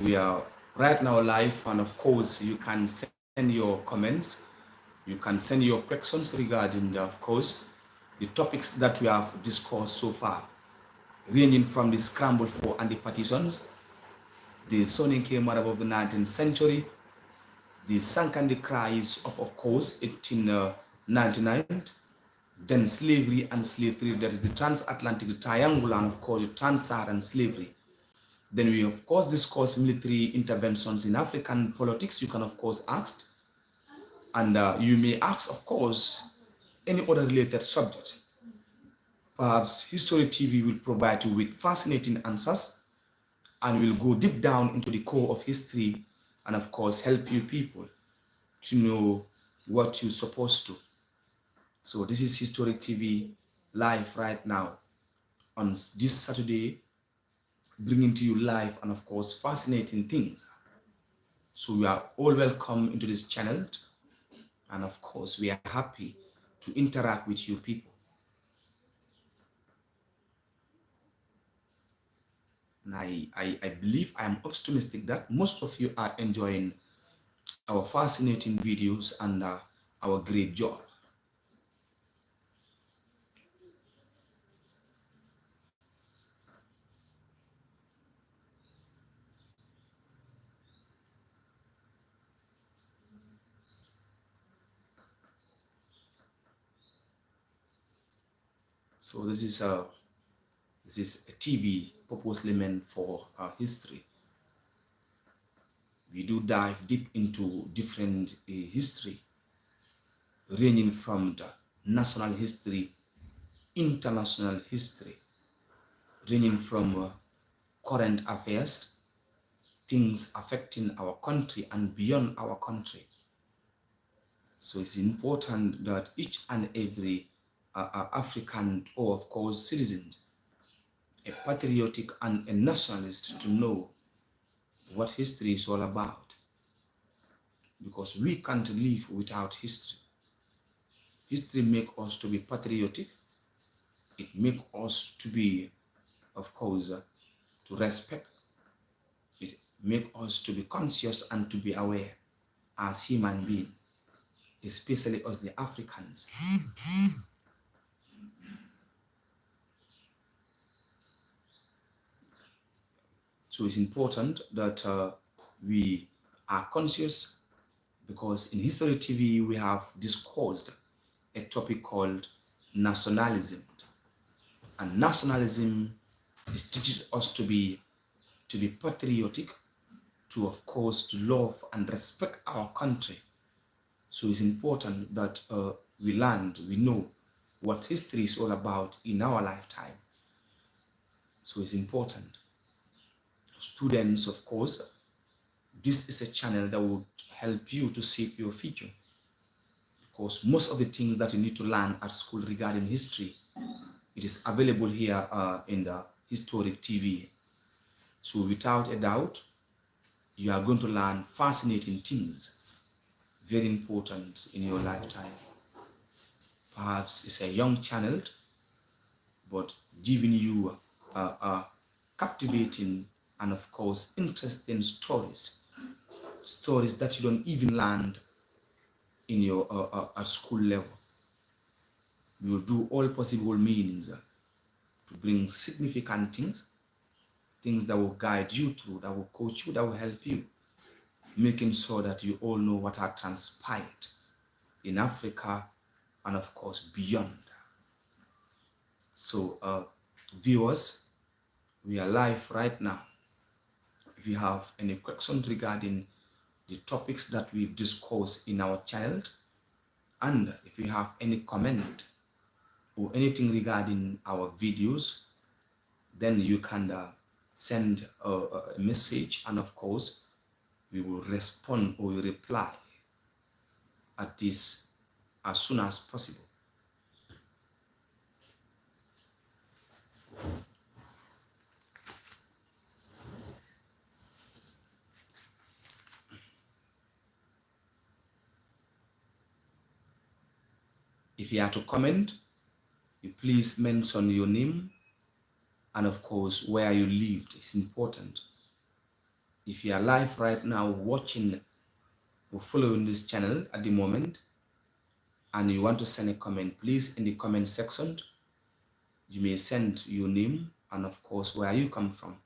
We are right now live, and of course, you can send your comments. You can send your questions regarding, of course, the topics that we have discussed so far, ranging from the scramble for anti-partitions, the Sonic came out of the 19th century, the Sankandi cries of course, 1899, then slavery and slave trade, that is the transatlantic, the triangle, and of course, the trans-Saharan slavery. Then we, of course, discuss military interventions in African politics. You can, of course, ask. And you may ask, of course, any other related subject. Perhaps History TV will provide you with fascinating answers and will go deep down into the core of history and, of course, help you people to know what you're supposed to. So this is Historic TV live right now on this Saturday, bringing to you live and, of course, fascinating things. So we are all welcome into this channel, and of course we are happy to interact with you people. And I believe, I am optimistic that most of you are enjoying our fascinating videos and our great job. So this is a TV purposely meant for history. We do dive deep into different history, ranging from the national history, international history, ranging from current affairs, things affecting our country and beyond our country. So it's important that each and every African, or of course citizen, a patriotic and a nationalist, to know what history is all about. Because we can't live without history. History makes us to be patriotic. It makes us to be, of course, to respect. It makes us to be conscious and to be aware as human beings, especially as the Africans. So it's important that we are conscious, because in History TV we have discussed a topic called nationalism. And nationalism is teaching us to be patriotic, to, of course, to love and respect our country. So it's important that we learn, we know what history is all about in our lifetime. So it's important. Students, of course, this is a channel that will help you to shape your future. Because most of the things that you need to learn at school regarding history, it is available here in the Historic TV. So without a doubt, you are going to learn fascinating things, very important in your lifetime. Perhaps it's a young channel, but giving you captivating and, of course, interesting stories that you don't even learn in your at school level. We will do all possible means to bring significant things that will guide you through, that will coach you, that will help you, making sure that you all know what had transpired in Africa and, of course, beyond. So, viewers, we are live right now. If you have any questions regarding the topics that we've discussed in our channel, and if you have any comment or anything regarding our videos, then you can send a message, and of course we will respond or reply at this as soon as possible. If you are to comment, you please mention your name and, of course, where you lived. It's important. If you are live right now watching or following this channel at the moment and you want to send a comment, please in the comment section, you may send your name and of course where you come from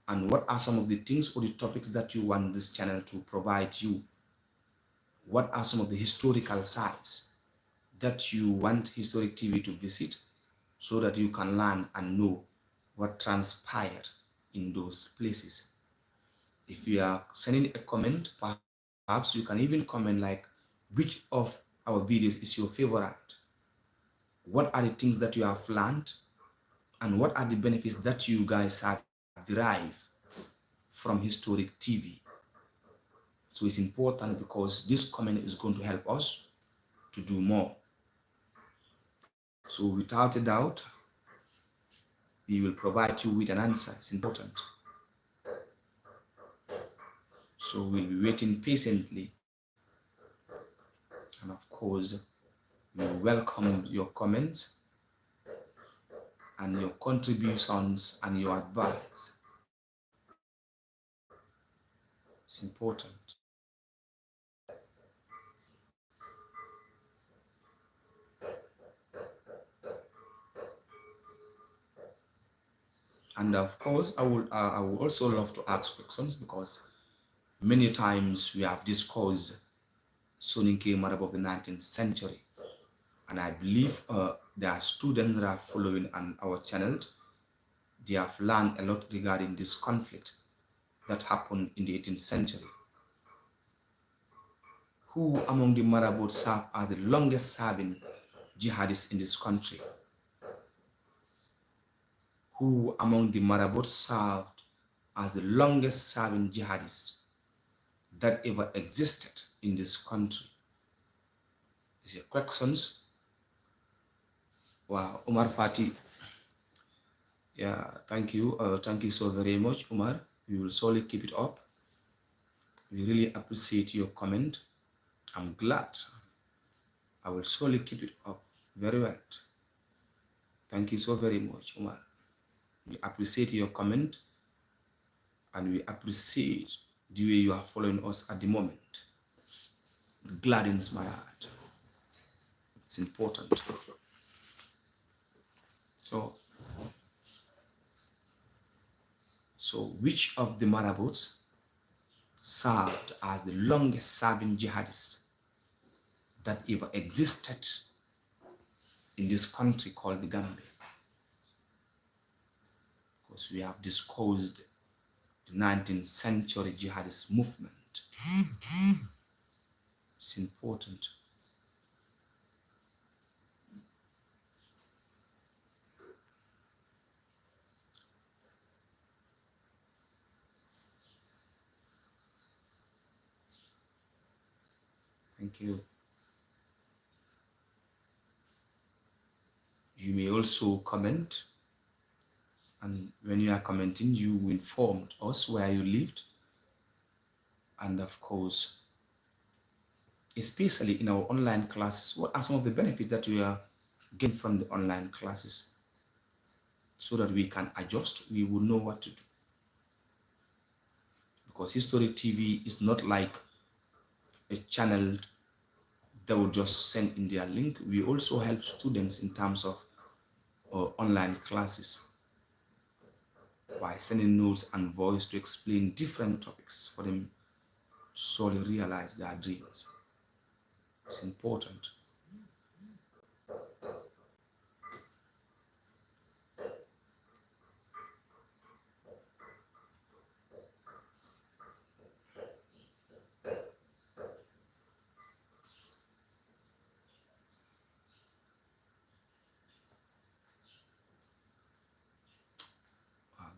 and what are some of the things or the topics that you want this channel to provide you. What are some of the historical sites that you want Historic TV to visit so that you can learn and know what transpired in those places. If you are sending a comment, perhaps you can even comment like which of our videos is your favorite. What are the things that you have learned and what are the benefits that you guys have derived from Historic TV. So it's important because this comment is going to help us to do more. So without a doubt, we will provide you with an answer. It's important. So we'll be waiting patiently. And of course, we welcome your comments and your contributions and your advice. It's important. And of course, I would also love to ask questions because many times we have discussed Soninke Marab of the 19th century. And I believe there are students that are following on our channel. They have learned a lot regarding this conflict that happened in the 18th century. Who among the Marabouts served as the longest serving jihadists in this country? Who among the Marabouts served as the longest serving jihadists that ever existed in this country? Is your questions? Wow, Umar Fati. Yeah, thank you. Thank you so very much, Umar. We will solely keep it up. We really appreciate your comment. I'm glad. I will surely keep it up very well. Thank you so very much, Umar. We appreciate your comment and we appreciate the way you are following us at the moment. It gladdens my heart. It's important. So which of the marabouts served as the longest serving jihadists that ever existed in this country called the Gambia? Because we have discussed the 19th century jihadist movement. It's important. Thank you. You may also comment, and when you are commenting, you inform us where you lived, and of course, especially in our online classes, what are some of the benefits that we are getting from the online classes so that we can adjust, we will know what to do. Because Historic TV is not like a channel that will just send in their link. We also help students in terms of online classes by sending notes and voice to explain different topics for them to solely realize their dreams. It's important.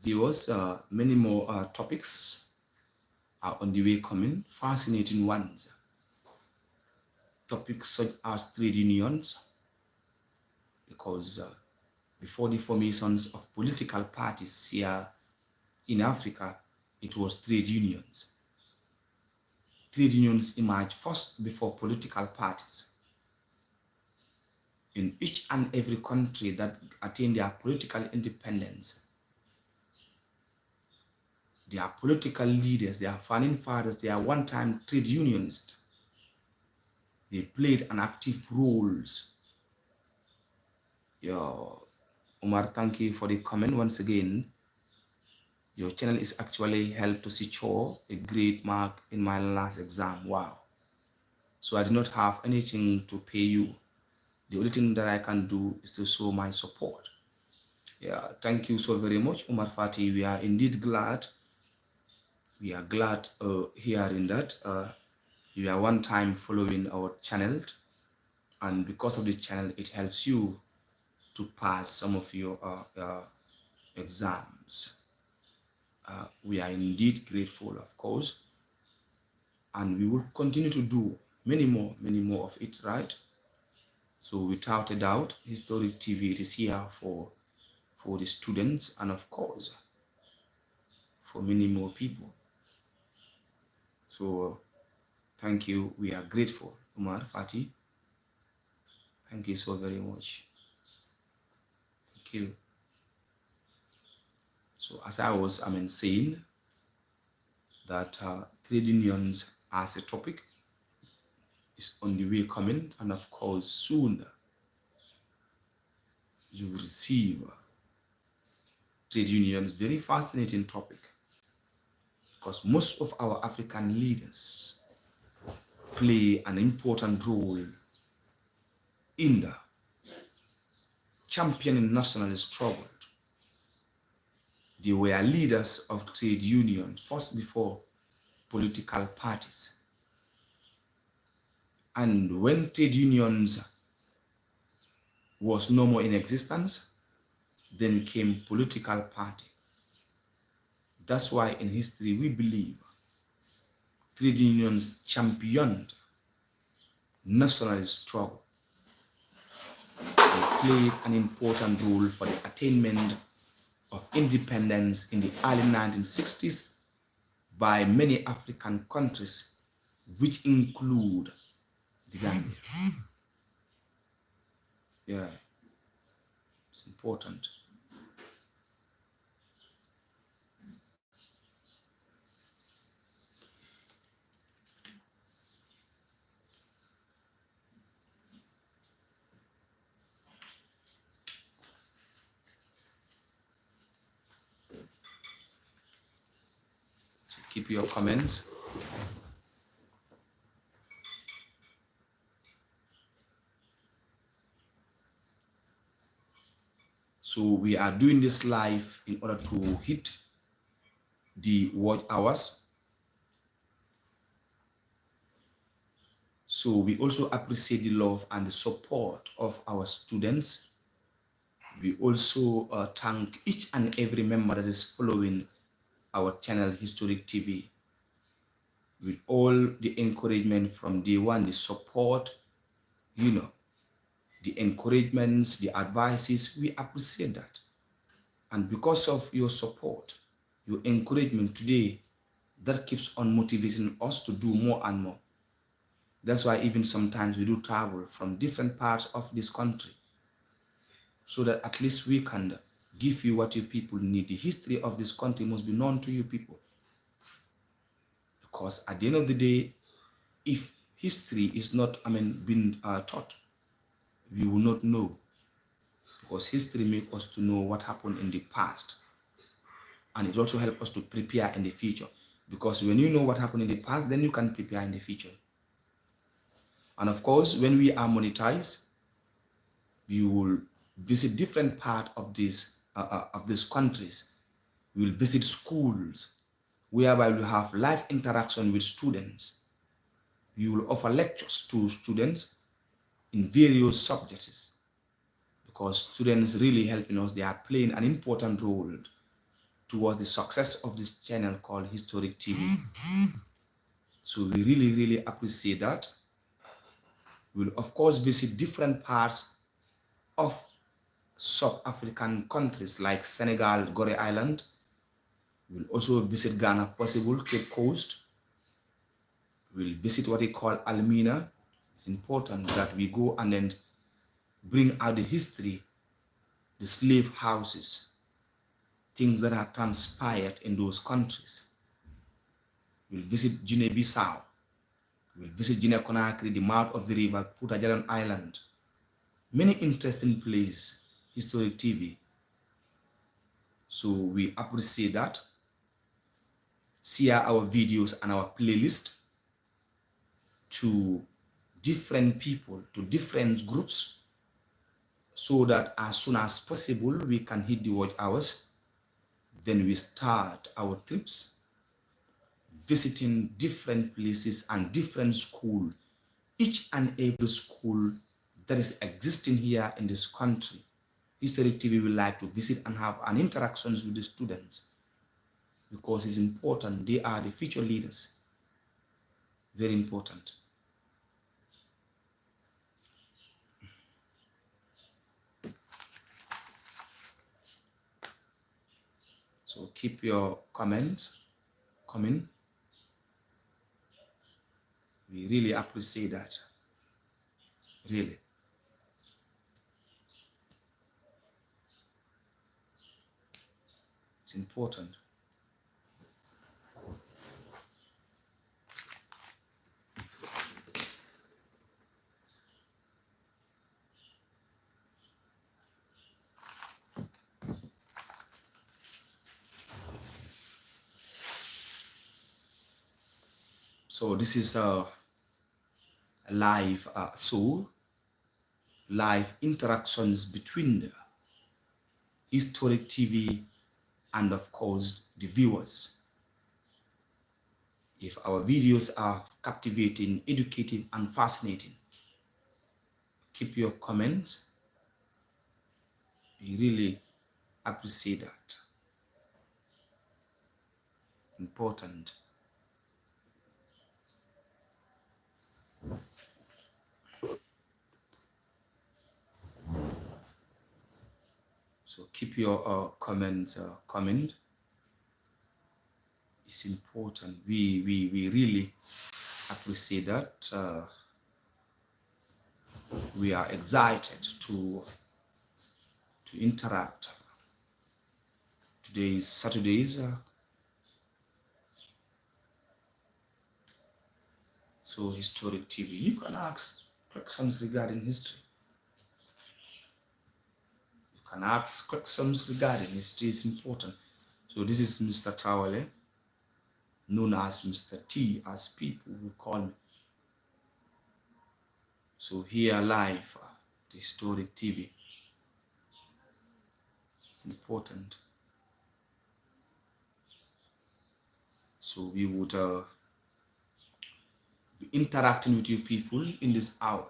Viewers, many more topics are on the way coming, fascinating ones. Topics such as trade unions, because before the formations of political parties here in Africa, it was trade unions. Trade unions emerged first before political parties. In each and every country that attained their political independence, They are political leaders, they are founding fathers, they are one-time trade unionists. They played an active roles. Yo, Omar, thank you for the comment once again. Your channel is actually helped to secure a great mark in my last exam. Wow. So I did not have anything to pay you. The only thing that I can do is to show my support. Yeah, thank you so very much, Umar Fati. We are indeed glad. We are glad hearing that you are one time following our channel, and because of the channel, it helps you to pass some of your exams. We are indeed grateful, of course, and we will continue to do many more of it, right? So without a doubt, Historic TV, it is here for the students and of course for many more people. So thank you. We are grateful, Umar Fati. Thank you so very much. Thank you. So as I was saying that trade unions as a topic is on the way coming, and of course soon you will receive trade unions. Very fascinating topic, because most of our African leaders play an important role in the championing national struggle. They were leaders of trade unions first before political parties. And when trade unions was no more in existence, then came political party. That's why in history we believe trade unions championed national struggle. They played an important role for the attainment of independence in the early 1960s by many African countries, which include the Gambia. Yeah, it's important. So keep your comments. So we are doing this live in order to hit the watch hours. So we also appreciate the love and the support of our students. We also thank each and every member that is following our channel, Historic TV. With all the encouragement from day one, the support, the encouragements, the advices, we appreciate that. And because of your support, your encouragement today, that keeps on motivating us to do more and more. That's why even sometimes we do travel from different parts of this country, so that at least we can give you what you people need. The history of this country must be known to you people. Because at the end of the day, if history is not, being taught, we will not know. Because history makes us to know what happened in the past. And it also helps us to prepare in the future. Because when you know what happened in the past, then you can prepare in the future. And of course, when we are monetized, we will visit different parts of these countries. We will visit schools, whereby we will have live interaction with students. We will offer lectures to students in various subjects, because students really helping us. They are playing an important role towards the success of this channel called Historic TV. So we really appreciate that. We'll of course visit different parts of South African countries like Senegal, Gorée Island. We'll also visit Ghana if possible, Cape Coast. We'll visit what they call Almina. It's important that we go and then bring out the history, the slave houses, things that are transpired in those countries. We'll visit Guinea-Bissau. We'll visit Guinea-Conakry, the mouth of the river, Futajalan Island. Many interesting places, historic TV. So we appreciate that. Share our videos and our playlist to different people, to different groups, so that as soon as possible we can hit the watch hours. Then we start our trips, visiting different places and different schools, each and every school that is existing here in this country. Historic TV will like to visit and have an interactions with the students, because it's important. They are the future leaders. Very important. So keep your comments coming. We really appreciate that. Really. It's important. So this is a live show, live interactions between the historic TV and of course the viewers. If our videos are captivating, educative and fascinating, keep your comments. We really appreciate that. Important. So keep your comments coming. It's important. We really appreciate that. We are excited to interact. Today is Saturdays. So historic TV, you can ask questions regarding history. You can ask questions regarding history. Is important. So this is Mr. Trawale, known as Mr. T, as people will call me. So here live, the historic TV. It's important. So we would be interacting with you people in this hour.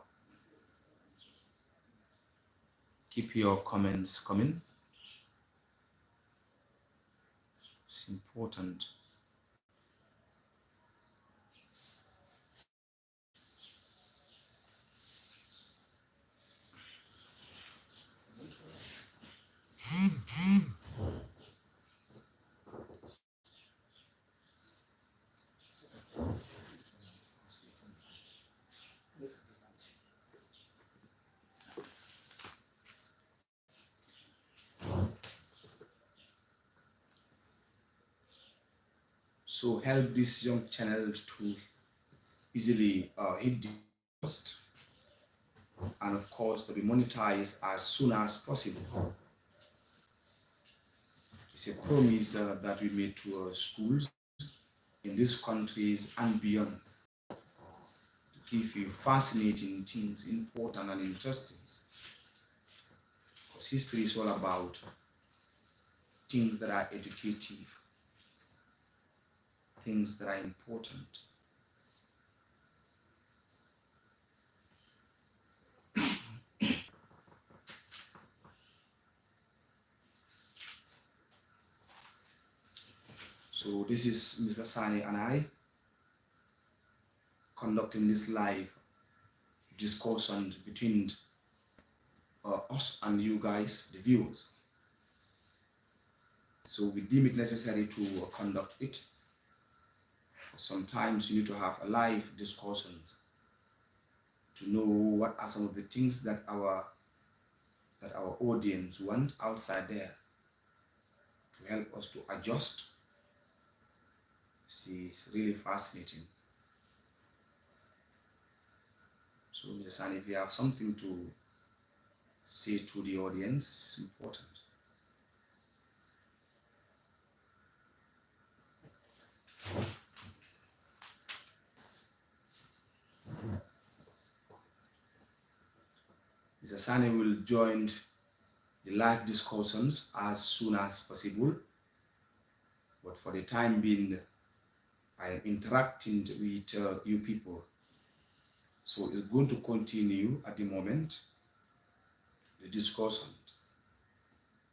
Keep your comments coming. It's important. So help this young channel to easily hit the post, and of course to be monetized as soon as possible. It's a promise that we made to our schools in these countries and beyond, to give you fascinating things, important and interesting. Because history is all about things that are educative, things that are important. So this is Mr. Sani and I conducting this live discussion between us and you guys, the viewers. So we deem it necessary to conduct it. Sometimes you need to have a live discussions to know what are some of the things that our audience want outside there. to help us to adjust. See, it's really fascinating. So, Mr. Sani, if you have something to say to the audience, it's important. Mr. Sani will join the live discussions as soon as possible. But for the time being, I am interacting with you people. So it's going to continue at the moment, the discussion.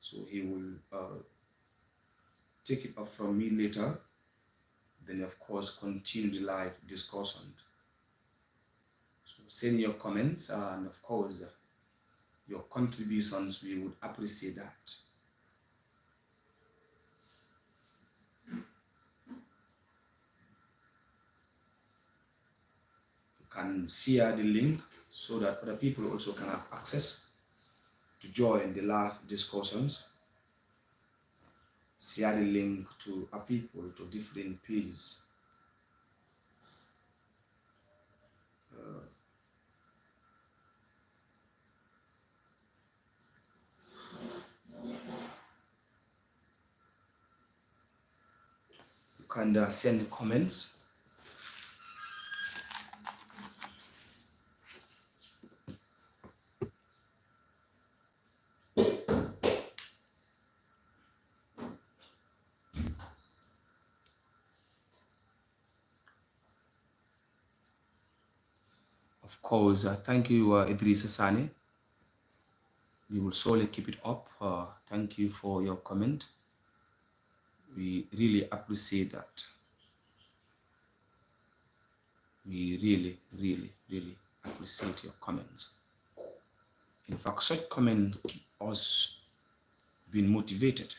So he will take it up from me later. Then of course, continue the live discussion. So send your comments and of course, your contributions, we would appreciate that. You can share the link so that other people also can have access to join the live discussions. Share the link to our people to different pages. You can send comments. Of course, thank you, Idris Sani. We will surely keep it up. Thank you for your comment. We really appreciate that. We really appreciate your comments. In fact, such comments keep us being motivated.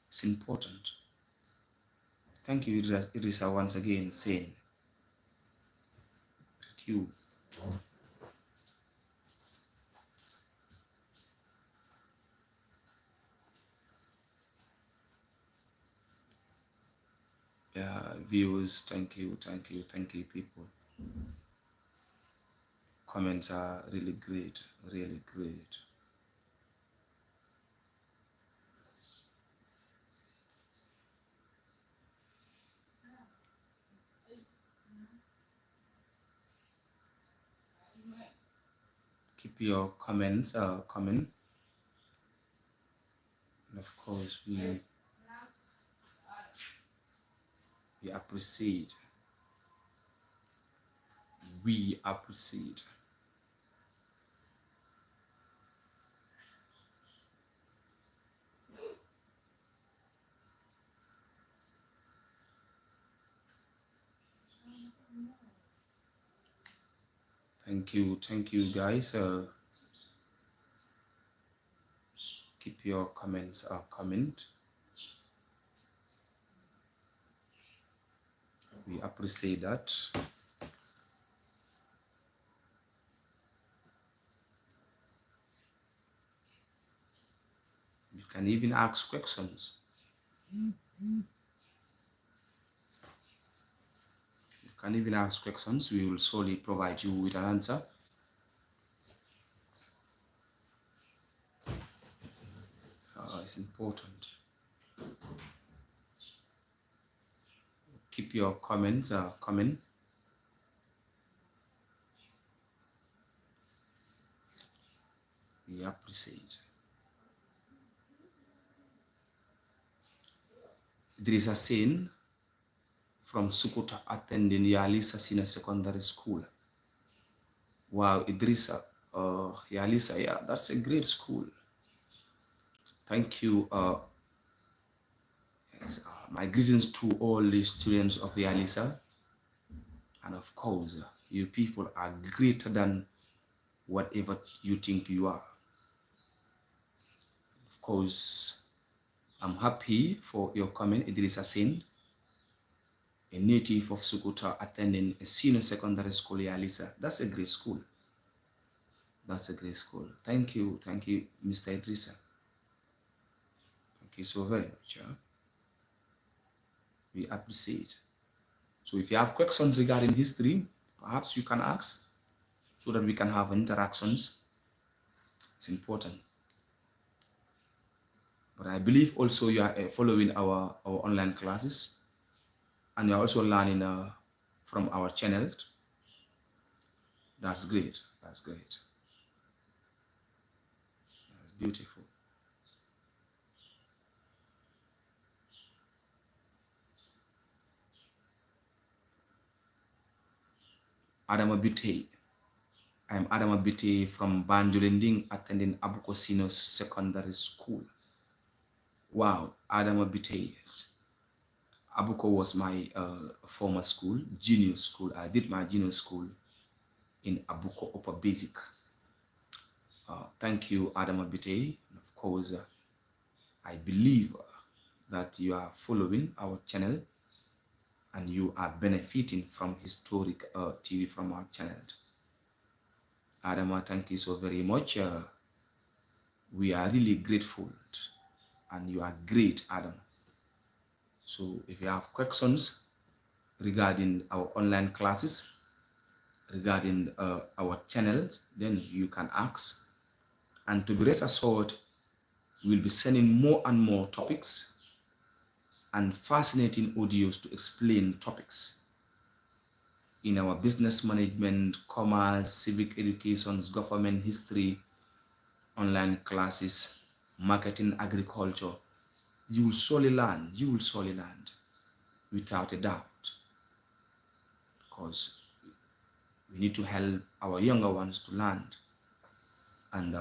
It's important. Thank you, Idrisa, once again saying. Thank you. Viewers, thank you, people. Comments are really great. Keep your comments coming. And of course, we appreciate. We appreciate. Thank you guys. Keep your comments coming. We appreciate that. You can even ask questions. You can even ask questions. We will surely provide you with an answer. It's important. Keep your comments coming. We appreciate. There is a scene from Sukuta attending Yalisa Senior Secondary School. Wow, Idrissa, Yalisa, yeah, that's a great school. Thank you. Yes, my greetings to all the students of Yalisa. And of course, you people are greater than whatever you think you are. Of course, I'm happy for your comment, Idris Hassan, a native of Sukuta attending a senior secondary school, Yalisa. That's a great school. That's a great school. Thank you, Mr. Idrissa. Thank you so very much. We appreciate. So if you have questions regarding history, perhaps you can ask so that we can have interactions. It's important. But I believe also you are following our online classes, and you're also learning from our channel. That's great. That's great. That's beautiful. Adam Abite. I'm Adam Abite from Banjulinding, attending Abukosino Secondary School. Wow, Adam Abite. Abuko was my former school, junior school. I did my junior school in Abuko Upper Basic. Thank you, Adam Abite. Of course, I believe that you are following our channel and you are benefiting from historic TV from our channel. Adam, thank you so very much. We are really grateful, and you are great, Adam. So if you have questions regarding our online classes, regarding our channels, then you can ask. And to be rest assured, we'll be sending more and more topics and fascinating audios to explain topics in our business management, commerce, civic education, government history, online classes, marketing, agriculture. You will surely learn, without a doubt, because we need to help our younger ones to learn and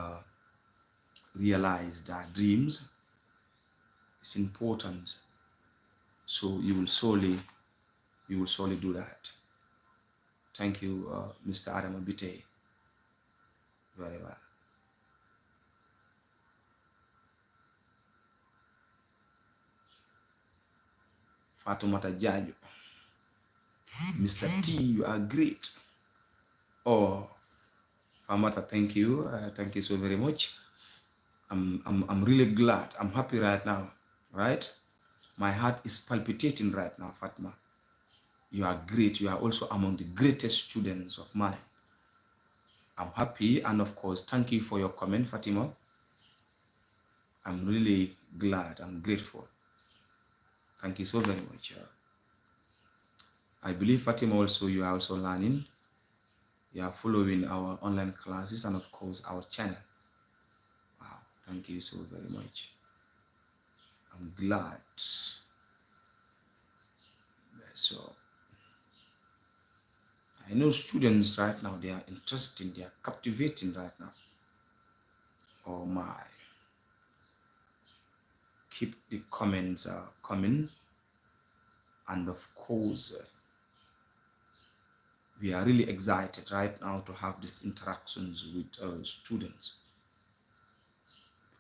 realize their dreams. It's important. So you will surely do that. Thank you, Mr. Adam Abite. Very well. Fatumata Jajo. Mr. T, you are great. Oh, Famata, thank you. Thank you so very much. I'm really glad. I'm happy right now, right? My heart is palpitating right now, Fatma. You are great. You are also among the greatest students of mine. I'm happy, and of course, thank you for your comment, Fatima. I'm really glad. I'm grateful. Thank you so very much. I believe, Fatima, also you are also learning. You are following our online classes and of course our channel. Wow, thank you so very much. I'm glad. So I know students right now, they are interesting, they are captivating right now. Oh my. Keep the comments coming. And of course, we are really excited right now to have these interactions with students,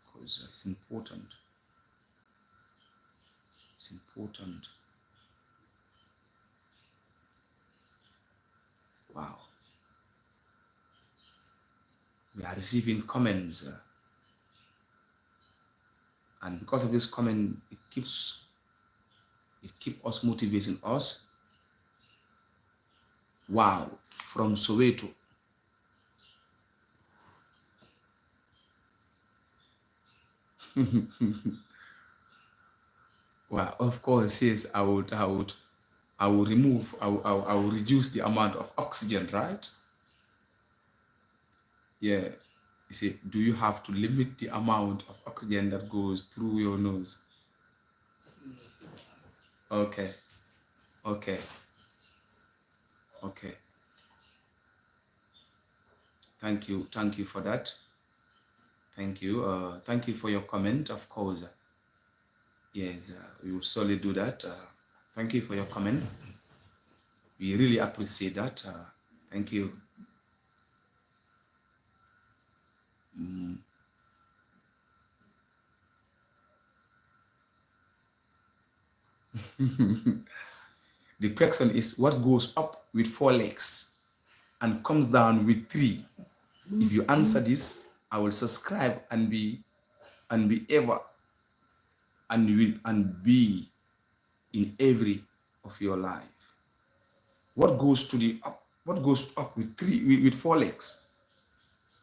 because it's important. It's important. Wow. We are receiving comments. And because of this comment, it keeps us motivating us. Wow, from Soweto. Well, of course, yes, I will reduce the amount of oxygen, right? Yeah. You see, do you have to limit the amount of oxygen that goes through your nose? Okay. Okay. Okay. Thank you for that. Thank you. Thank you for your comment, of course. Yes, we will surely do that. Thank you for your comment. We really appreciate that. Thank you. The question is, what goes up with 4 legs and comes down with 3? If you answer this, I will subscribe and be ever and will and be in every of your life. What goes to the up? What goes up with with four legs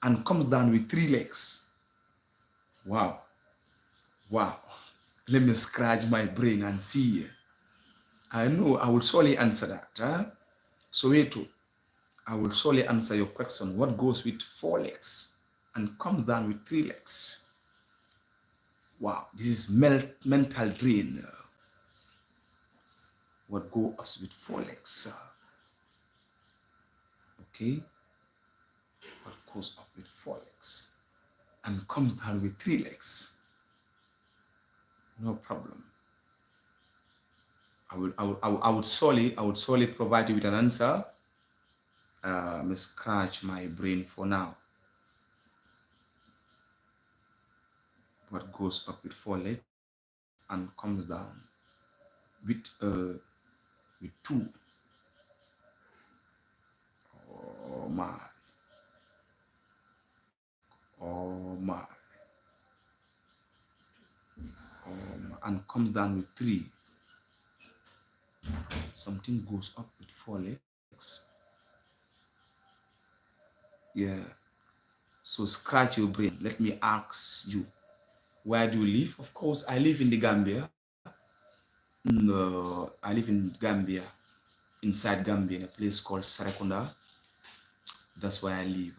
and comes down with three legs? Wow, wow. Let me scratch my brain and see. I know I will surely answer that. Huh? So wait, I will surely answer your question. What goes with four legs and comes down with three legs? Wow, this is mental drain. What goes with four legs? Okay, what goes up with four legs and comes down with three legs? No problem. I would solely provide you with an answer. Let me scratch my brain for now. What goes up with four legs and comes down with two? Oh my, oh my, oh my. And comes down with three. Something goes up with four legs. Yeah. So scratch your brain. Let me ask you, where do you live? Of course, I live in the Gambia. No, I live in Gambia, inside Gambia, in a place called Sarakunda. That's where I live.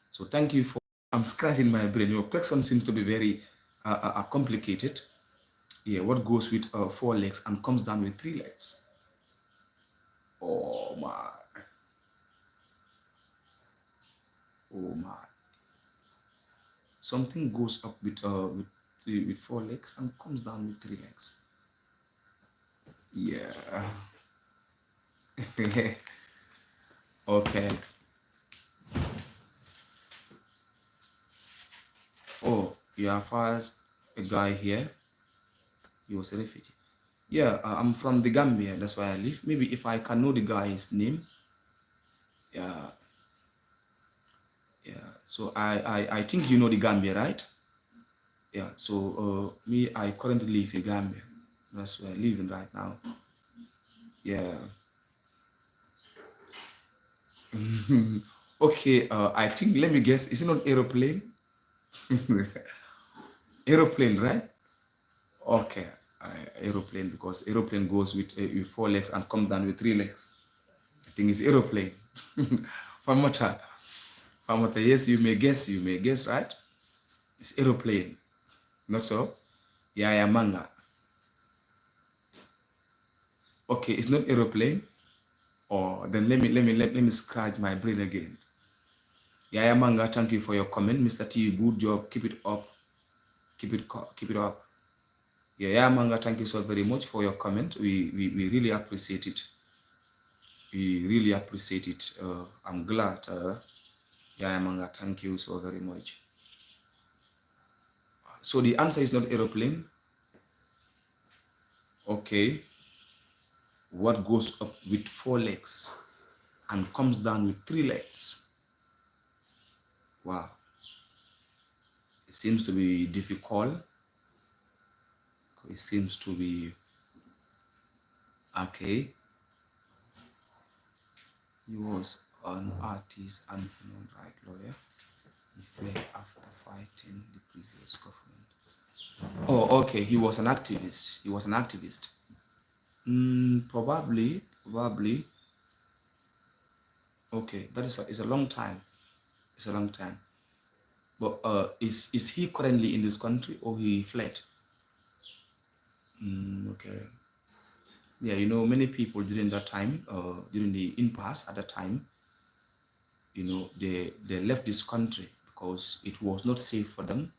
So thank you for. I'm scratching my brain. Your question seems to be very complicated. Yeah, what goes with four legs and comes down with three legs? Oh my. Oh my. Something goes up with four legs and comes down with three legs. Yeah. Okay. Oh, you are first a guy here. He was a refugee. Yeah, I'm from the Gambia. That's why I live. Maybe if I can know the guy's name. Yeah. Yeah. So I think you know the Gambia, right? Yeah. So me, I currently live in Gambia. That's where I live in right now. Yeah. Okay. I think, let me guess. Is it not aeroplane? Aeroplane, right? Okay. Aeroplane, because aeroplane goes with four legs and come down with three legs. I think it's aeroplane. Famata. Famata. Yes, you may guess. You may guess, right? It's aeroplane. Not so? Yeah, manga. Okay, it's not aeroplane. Or then let me scratch my brain again. Yeah, manga. Thank you for your comment, Mr. T. Good job. Keep it up. Keep it up. Yeah, manga. Thank you so very much for your comment. We really appreciate it. We really appreciate it. I'm glad. Yeah, manga. Thank you so very much. So the answer is not aeroplane. Okay. What goes up with four legs and comes down with three legs? Wow. It seems to be difficult. It seems to be okay. He was an artist and human rights lawyer. He fled after fighting the previous government. Oh, okay. He was an activist. He was an activist. Probably. Okay, that is a long time. It's a long time. But is he currently in this country or he fled? Okay. Yeah, many people during that time, during the impasse at that time, they left this country because it was not safe for them.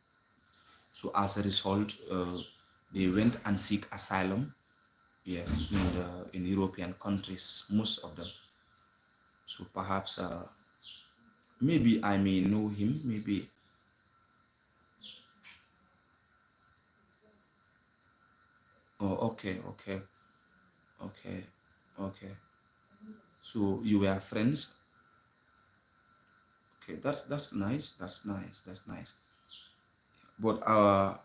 So as a result, they went and seek asylum, yeah, in European countries, most of them. So perhaps maybe I may know him, maybe. Oh, okay. So you were friends. Okay, that's nice. That's nice. But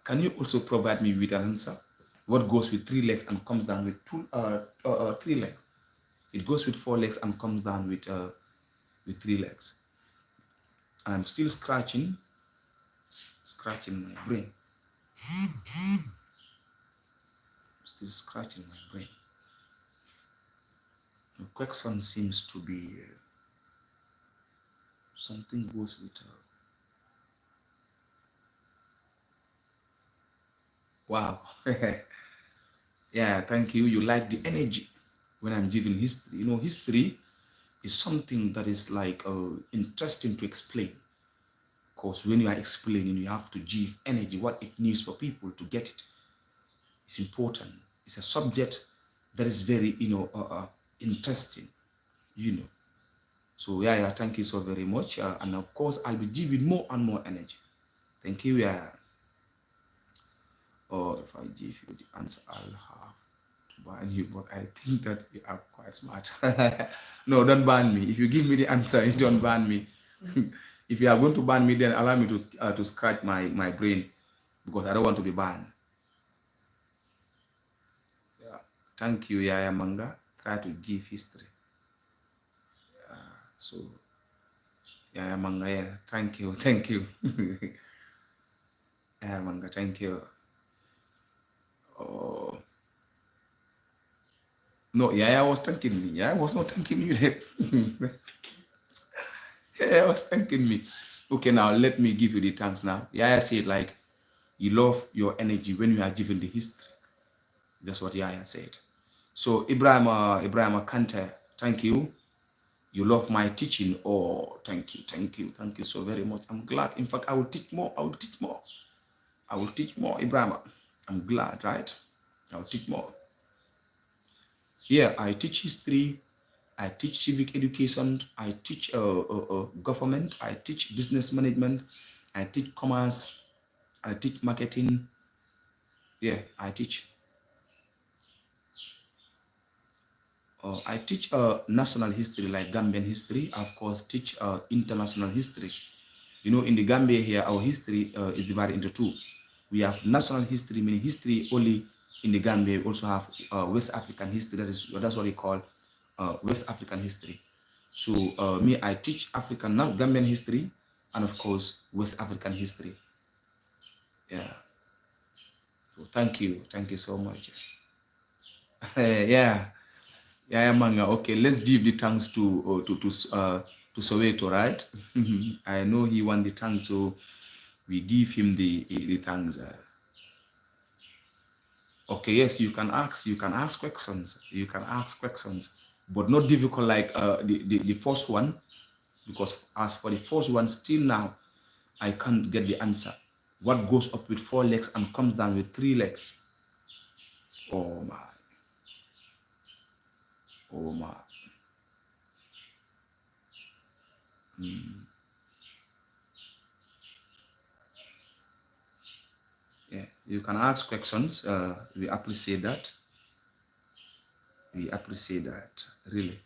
can you also provide me with an answer? What goes with 3 legs and comes down with 3 legs? It goes with 4 legs and comes down with 3 legs. I'm still scratching my brain. Still scratching my brain. The question seems to be something goes with wow. Yeah, thank you. You like the energy when I'm giving history. You know, history is something that is like interesting to explain. Because when you are explaining, you have to give energy, what it needs for people to get it. It's important. It's a subject that is very, interesting, you know. So yeah, thank you so very much. And of course, I'll be giving more and more energy. Thank you. Yeah. Or if I give you the answer, I'll have to ban you. But I think that you are quite smart. No, don't ban me. If you give me the answer, you don't ban me. If you are going to ban me, then allow me to scratch my brain, because I don't want to be banned. Yeah. Thank you, Yaya Manga. Try to give history. So, Yaya Manga, yeah. Thank you. Yaya Manga, thank you. Oh. No, Yaya was thanking me. Yaya was not thanking you. Yaya was thanking me. Okay, now let me give you the thanks now. Yaya said, like, you love your energy when you are giving the history. That's what Yaya said. So, Ibrahim Kante, thank you. You love my teaching. Oh, thank you so very much. I'm glad. In fact, I will teach more, Ibrahim. I'm glad, right? I'll teach more. Yeah, I teach history, I teach civic education, I teach government, I teach business management, I teach commerce, I teach marketing. Yeah, I teach. I teach national history, like Gambian history. I, of course, teach international history. You know, in the Gambia here, our history is divided into 2. We have national history, meaning history only in the Gambia. We also have West African history. That's what we call West African history. So me, I teach African, not Gambian history, and of course West African history. Yeah. So thank you so much. Yeah, Manga. Okay, let's give the thanks to Soweto, right? I know he won the thanks, so we give him the thanks. Okay, yes, you can ask questions. You can ask questions, but not difficult like the first one, because as for the first one, still now, I can't get the answer. What goes up with 4 legs and comes down with 3 legs? Oh my. Oh my. Yeah, you can ask questions. We appreciate that. We appreciate that, really.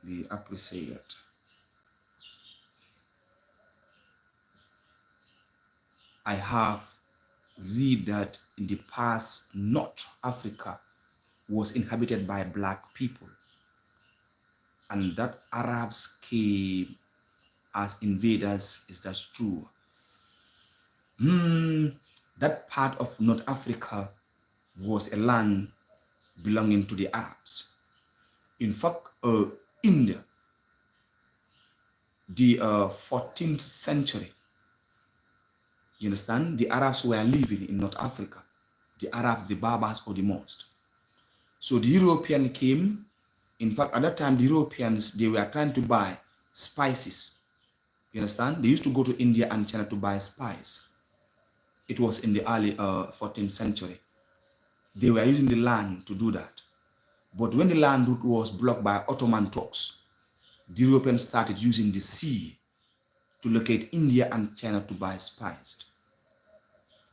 We appreciate that. I have read that in the past, North Africa was inhabited by black people, and that Arabs came as invaders. Is that true? That part of North Africa was a land belonging to the Arabs. In fact, in the 14th century, you understand, the Arabs were living in North Africa. The Arabs, the Berbers, or the most. So the European came. In fact, at that time, the Europeans, they were trying to buy spices. You understand? They used to go to India and China to buy spice. It was in the early 14th century. They were using the land to do that. But when the land route was blocked by Ottoman Turks, the Europeans started using the sea to locate India and China to buy spice.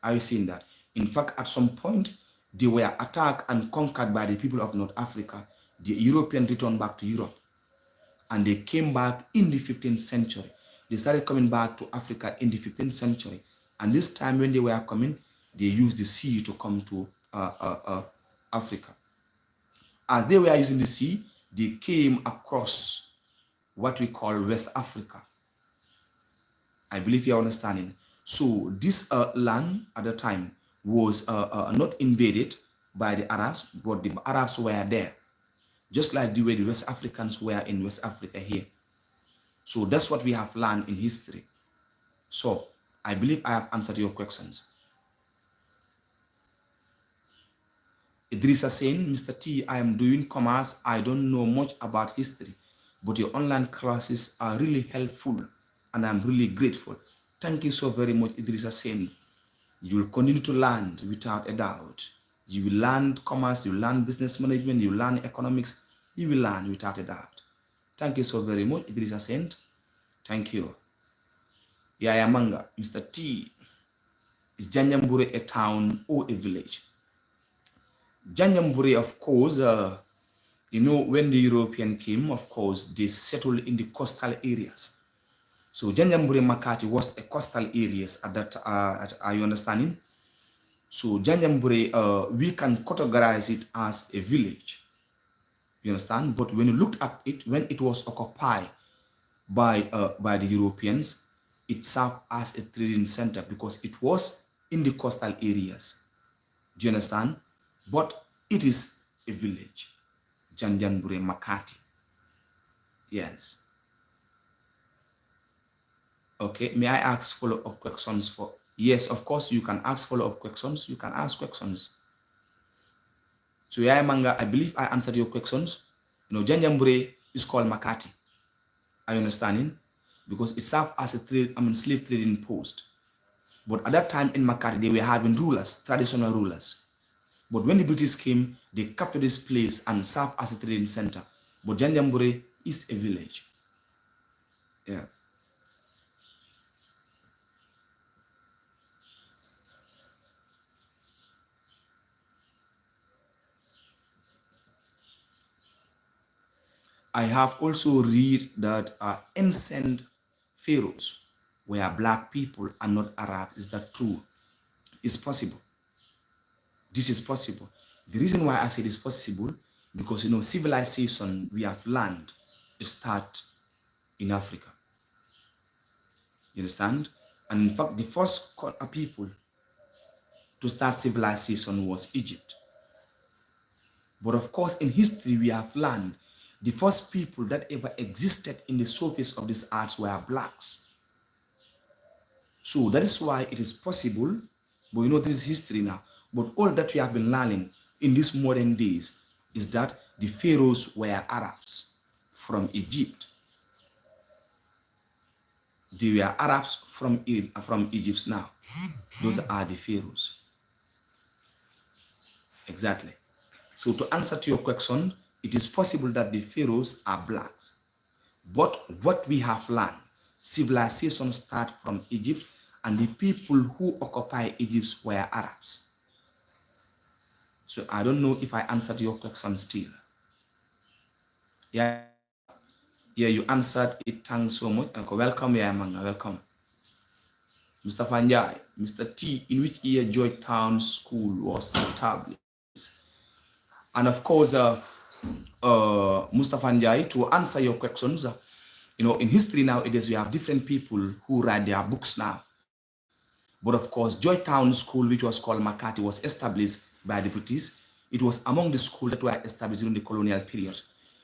Are you seeing that? In fact, at some point, they were attacked and conquered by the people of North Africa. The Europeans returned back to Europe, and they came back in the 15th century. They started coming back to Africa in the 15th century. And this time when they were coming, they used the sea to come to Africa. As they were using the sea, they came across what we call West Africa. I believe you're understanding. So this land at the time was not invaded by the Arabs, but the Arabs were there, just like the way the West Africans were in West Africa here. So that's what we have learned in history. So I believe I have answered your questions. Idrissa saying, Mr. T, I am doing commerce. I don't know much about history, but your online classes are really helpful and I'm really grateful. Thank you so very much, Idrissa saying. You will continue to learn without a doubt. You will learn commerce, you will learn business management, you will learn economics, you will learn without a doubt. Thank you so very much, Idrissa Saint. Thank you. Yaya Manga, Mr. T, is Janjambure a town or a village? Janjambure, of course, you know, when the European came, of course, they settled in the coastal areas. So Janjambure Makati was a coastal areas at that, are you understanding? So Janjambure, we can categorize it as a village. You understand? But when you looked at it, when it was occupied by the Europeans, it served as a trading center because it was in the coastal areas. Do you understand? But it is a village. Janjambure Makati. Yes. Okay, may I ask follow-up questions for? Yes, of course, you can ask follow-up questions. You can ask questions. So Yaya Manga, I believe I answered your questions. You know, Janjambure is called Makati. Are you understanding? Because it served as a slave trading post. But at that time in Makati, they were having rulers, traditional rulers. But when the British came, they captured this place and served as a trading center. But Janjambure is a village. Yeah. I have also read that ancient pharaohs were black people and not Arab. Is that true? It's possible. This is possible. The reason why I say it's possible, because, you know, civilization we have learned start in Africa. You understand? And in fact, the first people to start civilization was Egypt. But of course, in history, we have learned the first people that ever existed in the surface of this earth were blacks. So that is why it is possible, but you know, this is history now. But all that we have been learning in these modern days is that the pharaohs were Arabs from Egypt. They were Arabs from Egypt now. Those are the pharaohs. Exactly. So to answer to your question, it is possible that the pharaohs are blacks. But what we have learned, civilization starts from Egypt, and the people who occupy Egypt were Arabs. So I don't know if I answered your question still. Yeah, you answered it. Thanks so much. And welcome, yeah, Manga. Welcome. Mr. Fanjai, Mr. T, in which year Georgetown School was established? And of course, Mustafa Njai, to answer your questions, you know, in history nowadays, we have different people who write their books now. But of course, Georgetown School, which was called Makati, was established by the British. It was among the schools that were established during the colonial period.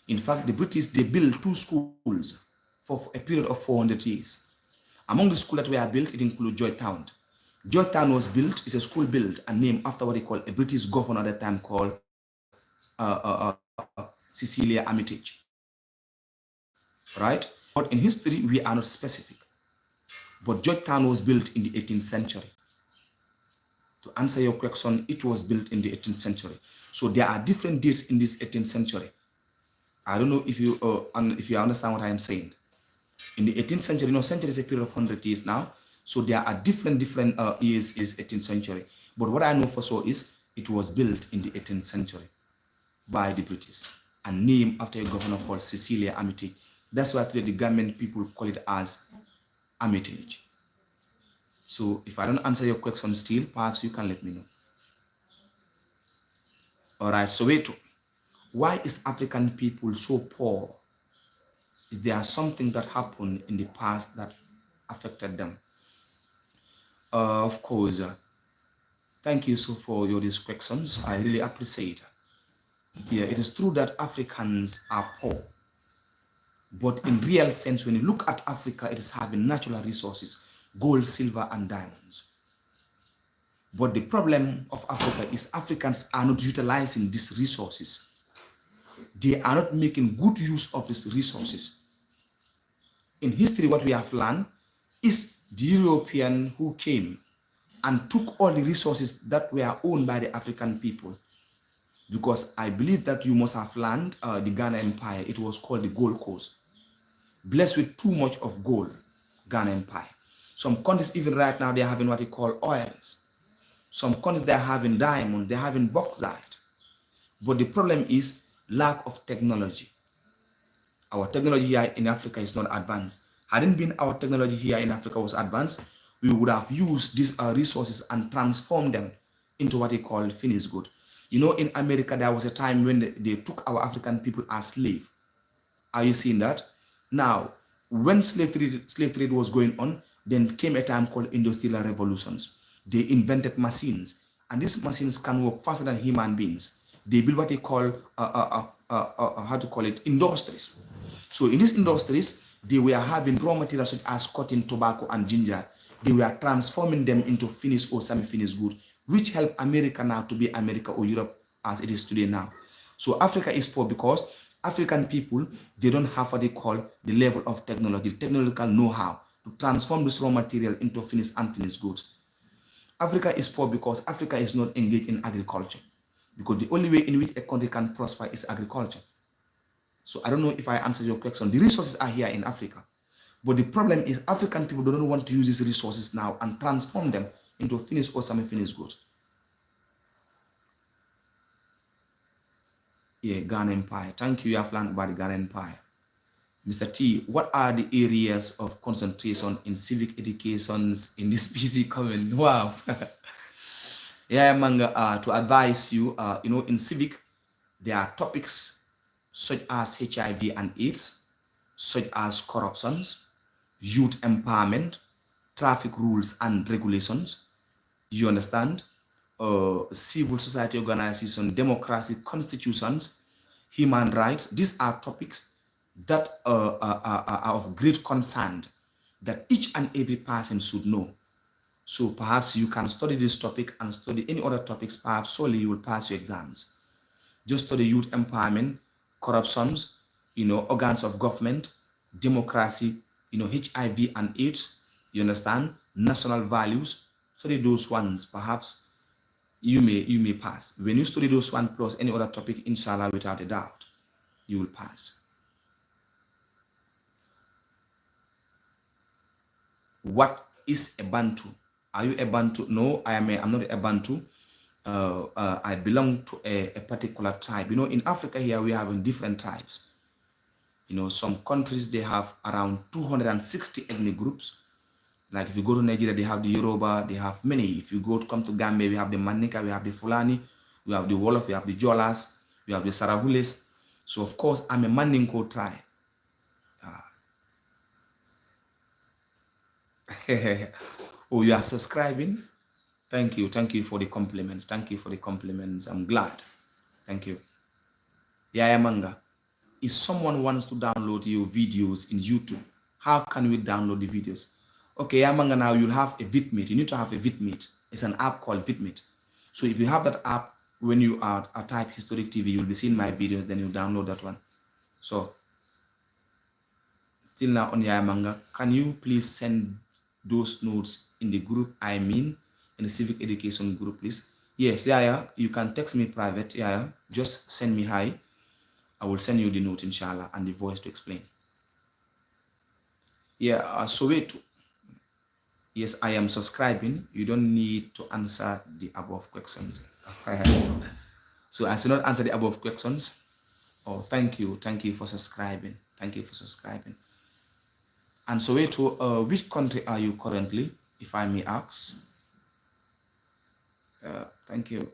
In fact, the British, they built 2 schools for a period of 400 years. Among the schools that were built, it includes Georgetown. Georgetown was built, it's a school built and named after what they call a British governor at the time called Cecilia Armitage, right? But in history, we are not specific. But Georgetown was built in the 18th century. To answer your question, it was built in the 18th century. So there are different dates in this 18th century. I don't know if you understand what I am saying. In the 18th century, you know, century is a period of 100 years now. So there are different years is 18th century. But what I know for sure is it was built in the 18th century by the British and named after a governor called Cecilia Armitage. That's why today the government people call it as Armitage. So if I don't answer your question still, perhaps you can let me know. All right, Soweto. Why is African people so poor? Is there something that happened in the past that affected them? Of course. Thank you so for these questions. I really appreciate. Yeah, it is true that Africans are poor. But in real sense, when you look at Africa, it is having natural resources, gold, silver, and diamonds. But the problem of Africa is Africans are not utilizing these resources. They are not making good use of these resources. In history, what we have learned is the European who came and took all the resources that were owned by the African people. Because I believe that you must have learned the Ghana Empire. It was called the Gold Coast. Blessed with too much of gold, Ghana Empire. Some countries even right now, they're having what they call oils. Some countries, they're having diamond, they're having bauxite. But the problem is lack of technology. Our technology here in Africa is not advanced. Hadn't been our technology here in Africa was advanced, we would have used these resources and transformed them into what they call finished good. You know, in America, there was a time when they took our African people as slaves. Are you seeing that? Now, when slave trade was going on, then came a time called industrial revolutions. They invented machines, and these machines can work faster than human beings. They build what they call, how to call it, industries. So in these industries, they were having raw materials such as cotton, tobacco, and ginger. They were transforming them into finished or semi-finished good, which helped America now to be America or Europe as it is today now. So Africa is poor because African people, they don't have what they call the level of technology, technological know-how to transform this raw material into finished and unfinished goods. Africa is poor because Africa is not engaged in agriculture. Because the only way in which a country can prosper is agriculture. So I don't know if I answered your question. The resources are here in Africa. But the problem is African people don't want to use these resources now and transform them into finished or semi-finished goods. Yeah, Ghana Empire. Thank you. You have learned about the Ghana Empire. Mr. T, what are the areas of concentration in civic educations in this PC comment? Wow. Yeah, Manga, to advise you, in civic, there are topics such as HIV and AIDS, such as corruptions, youth empowerment, traffic rules and regulations, you understand, civil society organization, democracy, constitutions, human rights. These are topics that are of great concern that each and every person should know. So perhaps you can study this topic and study any other topics, perhaps solely you will pass your exams. Just study youth empowerment, corruptions, organs of government, democracy, HIV and AIDS, you understand, national values. Study those ones, perhaps you may pass. When you study those one plus any other topic, inshallah, without a doubt, you will pass. What is a Bantu? Are you a Bantu? No, I'm not a Bantu. I belong to a particular tribe. In Africa here, we have different tribes. Some countries, they have around 260 ethnic groups. Like if you go to Nigeria, they have the Yoruba, they have many. If you come to Gambia, we have the Manika, we have the Fulani, we have the Wolof, we have the Jolas, we have the Sarahules. So of course, I'm a Mandingo tribe. Oh, you are subscribing? Thank you for the compliments. Thank you for the compliments. I'm glad. Thank you. Yaya Manga, if someone wants to download your videos in YouTube, how can we download the videos? Okay, Yaya Manga, now you'll have a VidMate. You need to have a VidMate. It's an app called VidMate. So if you have that app, when you are type Historic TV, you'll be seeing my videos, then you download that one. So, still now on Yaya Manga, can you please send those notes in the group in the civic education group, please? Yes, yeah, you can text me private, just send me hi. I will send you the note, inshallah, and the voice to explain. Soweto. Yes, I am subscribing. You don't need to answer the above questions. So I should not answer the above questions. Oh, thank you for subscribing. Thank you for subscribing. And Soweto, which country are you currently, if I may ask? Thank you.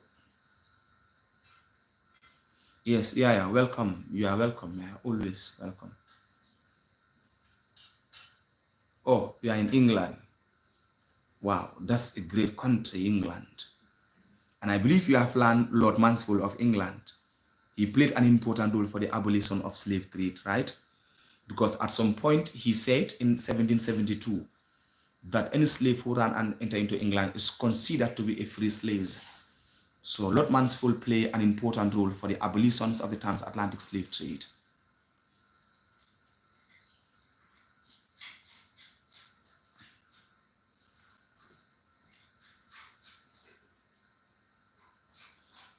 Yes, yeah, welcome. You are welcome. Yeah, always welcome. Oh, you are in England. Wow, that's a great country, England. And I believe you have learned Lord Mansfield of England. He played an important role for the abolition of slave trade, right? Because at some point he said in 1772 that any slave who ran and entered into England is considered to be a free slave. So Lord Mansfield played an important role for the abolitions of the transatlantic slave trade.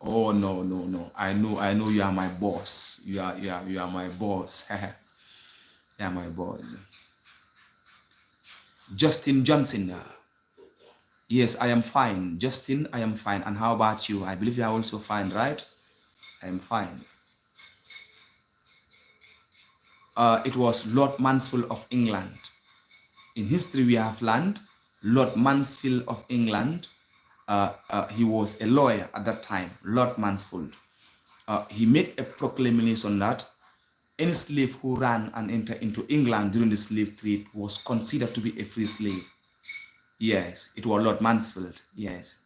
Oh no, no, no. I know you are my boss. You are my boss. You are my boss. Justin Johnson. Yes, I am fine. Justin, I am fine. And how about you? I believe you are also fine, right? I am fine. It was Lord Mansfield of England. In history, we have learned Lord Mansfield of England. He was a lawyer at that time, Lord Mansfield. He made a proclamation that any slave who ran and entered into England during the slave trade was considered to be a free slave. Yes, it was Lord Mansfield. Yes,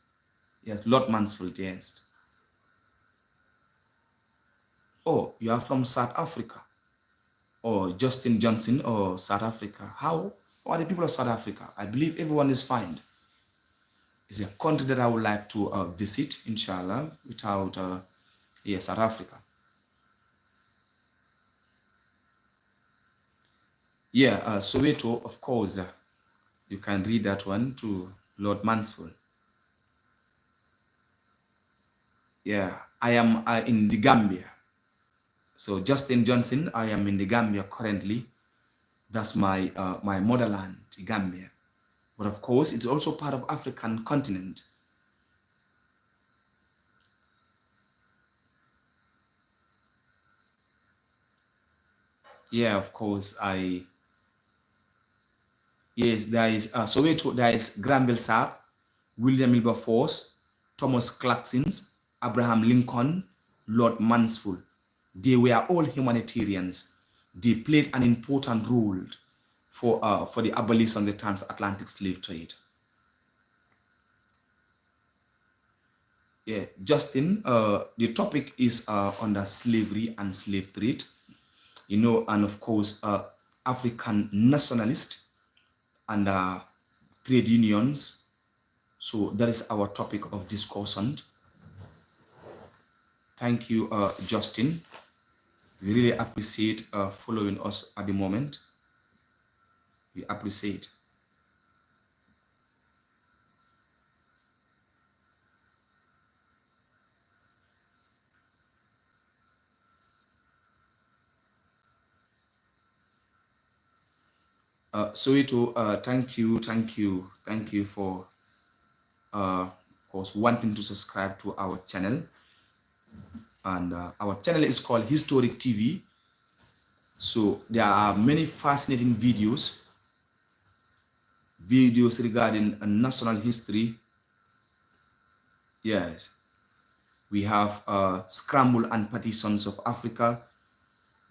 yes, Lord Mansfield. Yes. Oh, you are from South Africa. Or Justin Johnson or South Africa. How are the people of South Africa? I believe everyone is fine. It's a country that I would like to visit, inshallah, without, yes, South Africa. Yeah, Soweto, of course, you can read that one to Lord Mansfield. Yeah, I am in the Gambia. So Justin Johnson, I am in the Gambia currently. That's my motherland, Gambia. But of course, it's also part of African continent. Yeah, of course, yes, there is Soweto, there is Granville Sharp, William Wilberforce, Thomas Clarkson, Abraham Lincoln, Lord Mansfield. They were all humanitarians. They played an important role for the abolition of the transatlantic slave trade. Yeah, Justin, the topic is under slavery and slave trade, and of course, African nationalist and trade unions. So that is our topic of discussion. Thank you, Justin. We really appreciate following us at the moment. We appreciate. Soito, thank you for of course wanting to subscribe to our channel. And our channel is called Historic TV. So there are many fascinating videos regarding national history. Yes, we have Scramble and Partitions of Africa.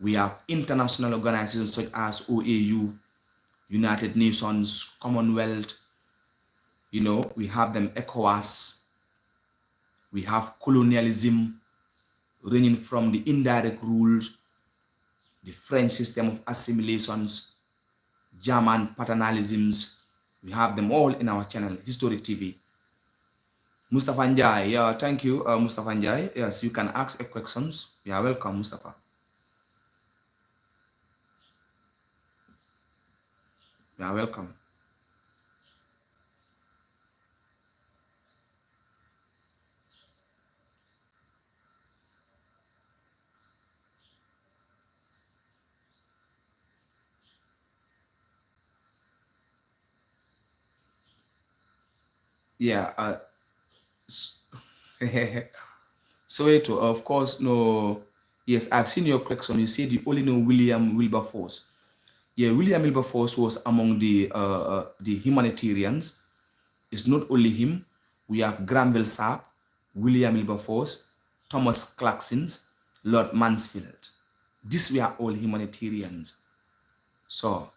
We have international organizations such as OAU, United Nations, Commonwealth. We have them ECOWAS. We have colonialism, ranging from the indirect rules, the French system of assimilations, German paternalisms. We have them all in our channel, Historic TV. Mustafa Njai, yeah, thank you, Mustafa Njai. Yes, you can ask a questions. You are welcome, Mustafa. You are welcome. Yeah, so it, of course, no, yes, I've seen your question. You said you only know William Wilberforce. Yeah, William Wilberforce was among the humanitarians. It's not only him. We have Granville Sharp, William Wilberforce, Thomas Clarkson, Lord Mansfield. These were all humanitarians. So,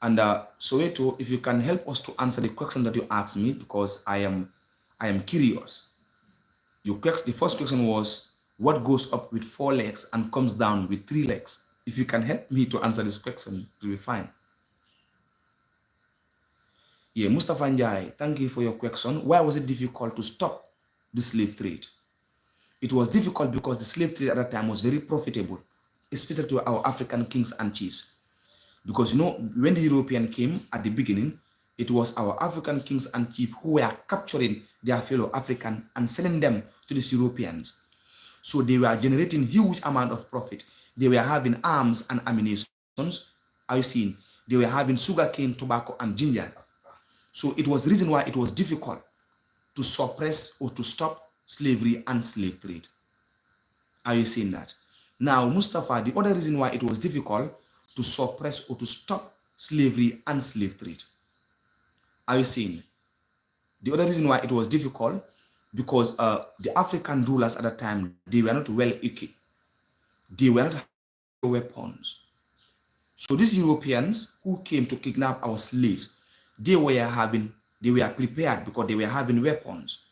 and Soweto, if you can help us to answer the question that you asked me, because I am curious. The first question was, what goes up with 4 legs and comes down with 3 legs? If you can help me to answer this question, it will be fine. Yeah, Mustafa Njai, thank you for your question. Why was it difficult to stop the slave trade? It was difficult because the slave trade at that time was very profitable, especially to our African kings and chiefs. Because when the European came at the beginning, it was our African kings and chiefs who were capturing their fellow African and selling them to these Europeans. So they were generating huge amount of profit. They were having arms and ammunition. Are you seeing? They were having sugarcane, tobacco, and ginger. So it was the reason why it was difficult to suppress or to stop slavery and slave trade. Are you seeing that? Now, Mustafa, the other reason why it was difficult to suppress or to stop slavery and slave trade. Are you seeing? The other reason why it was difficult, because the African rulers at the time, they were not well equipped. They were not having weapons. So these Europeans who came to kidnap our slaves, they were prepared because they were having weapons.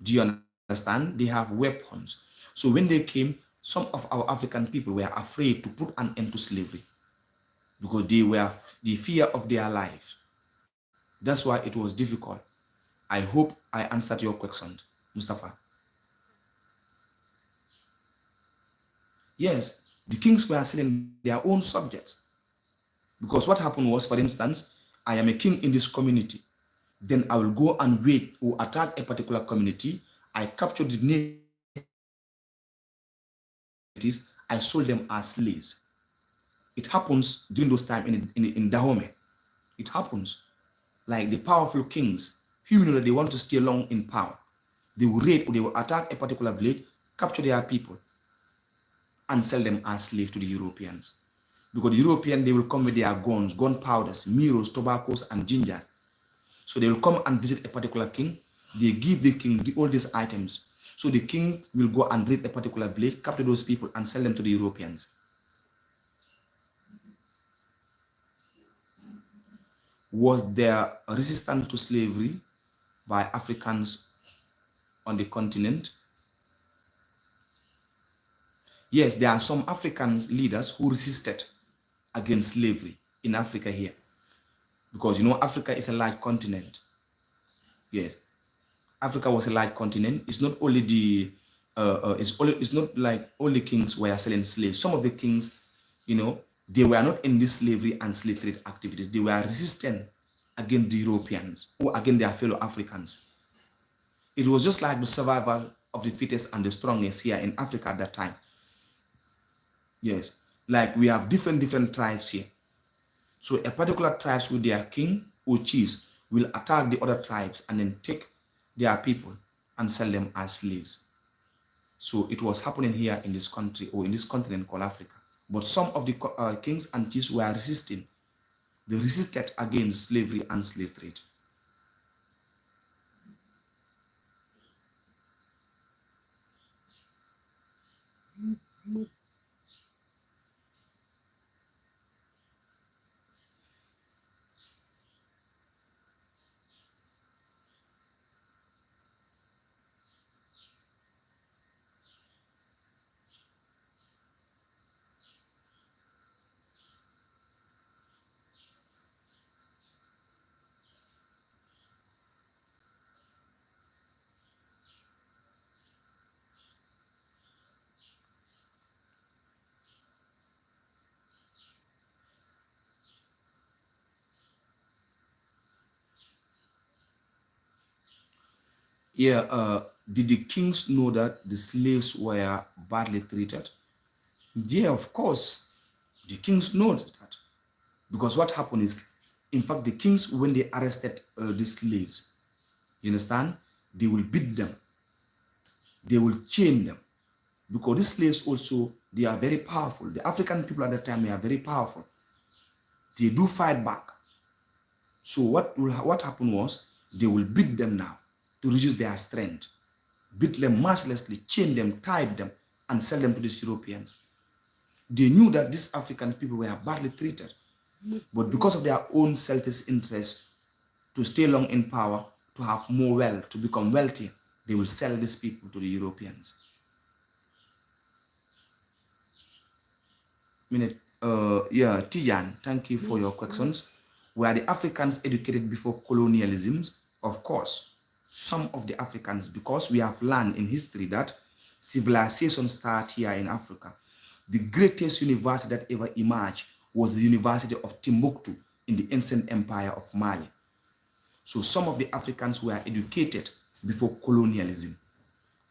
Do you understand? They have weapons. So when they came, some of our African people were afraid to put an end to slavery because they were the fear of their lives. That's why it was difficult. I hope I answered your question, Mustafa. Yes, the kings were selling their own subjects. Because what happened was, for instance, I am a king in this community. Then I will go and wait or attack a particular community. I capture the natives. I sold them as slaves. It happens during those times in Dahomey. It happens. Like the powerful kings, human, they want to stay long in power. They will raid or they will attack a particular village, capture their people, and sell them as slaves to the Europeans. Because the Europeans, they will come with their guns, gunpowders, mirrors, tobaccos, and ginger. So they will come and visit a particular king. They give the king all these items. So the king will go and raid a particular village, capture those people, and sell them to the Europeans. Was there a resistance to slavery by Africans on the continent? Yes, there are some African leaders who resisted against slavery in Africa here. Because Africa is a large continent. Yes. Africa was a large continent. It's not only it's not like only kings were selling slaves. Some of the kings, they were not in this slavery and slave trade activities. They were resistant against the Europeans or against their fellow Africans. It was just like the survival of the fittest and the strongest here in Africa at that time. Yes, like we have different tribes here. So a particular tribes with their king or chiefs will attack the other tribes and then take their people and sell them as slaves. So it was happening here in this country or in this continent called Africa. But some of the kings and chiefs were resisting. They resisted against slavery and slave trade. Yeah, did the kings know that the slaves were badly treated? Yeah, of course, the kings know that. Because what happened is, in fact, the kings, when they arrested the slaves, you understand, they will beat them, they will chain them. Because these slaves also, They are very powerful. The African people at that time, they are very powerful. They do fight back. So what happened was, they will beat them now to reduce their strength. Beat them mercilessly, chain them, tie them, and sell them to these Europeans. They knew that these African people were badly treated. But because of their own selfish interest, to stay long in power, to have more wealth, to become wealthy, they will sell these people to the Europeans. Yeah, Tijan, thank you for your questions. Were the Africans educated before colonialism? Of course, some of the Africans, because we have learned in history that civilization started here in Africa. The greatest university that ever emerged was the University of Timbuktu in the ancient empire of Mali. So some of the Africans were educated before colonialism.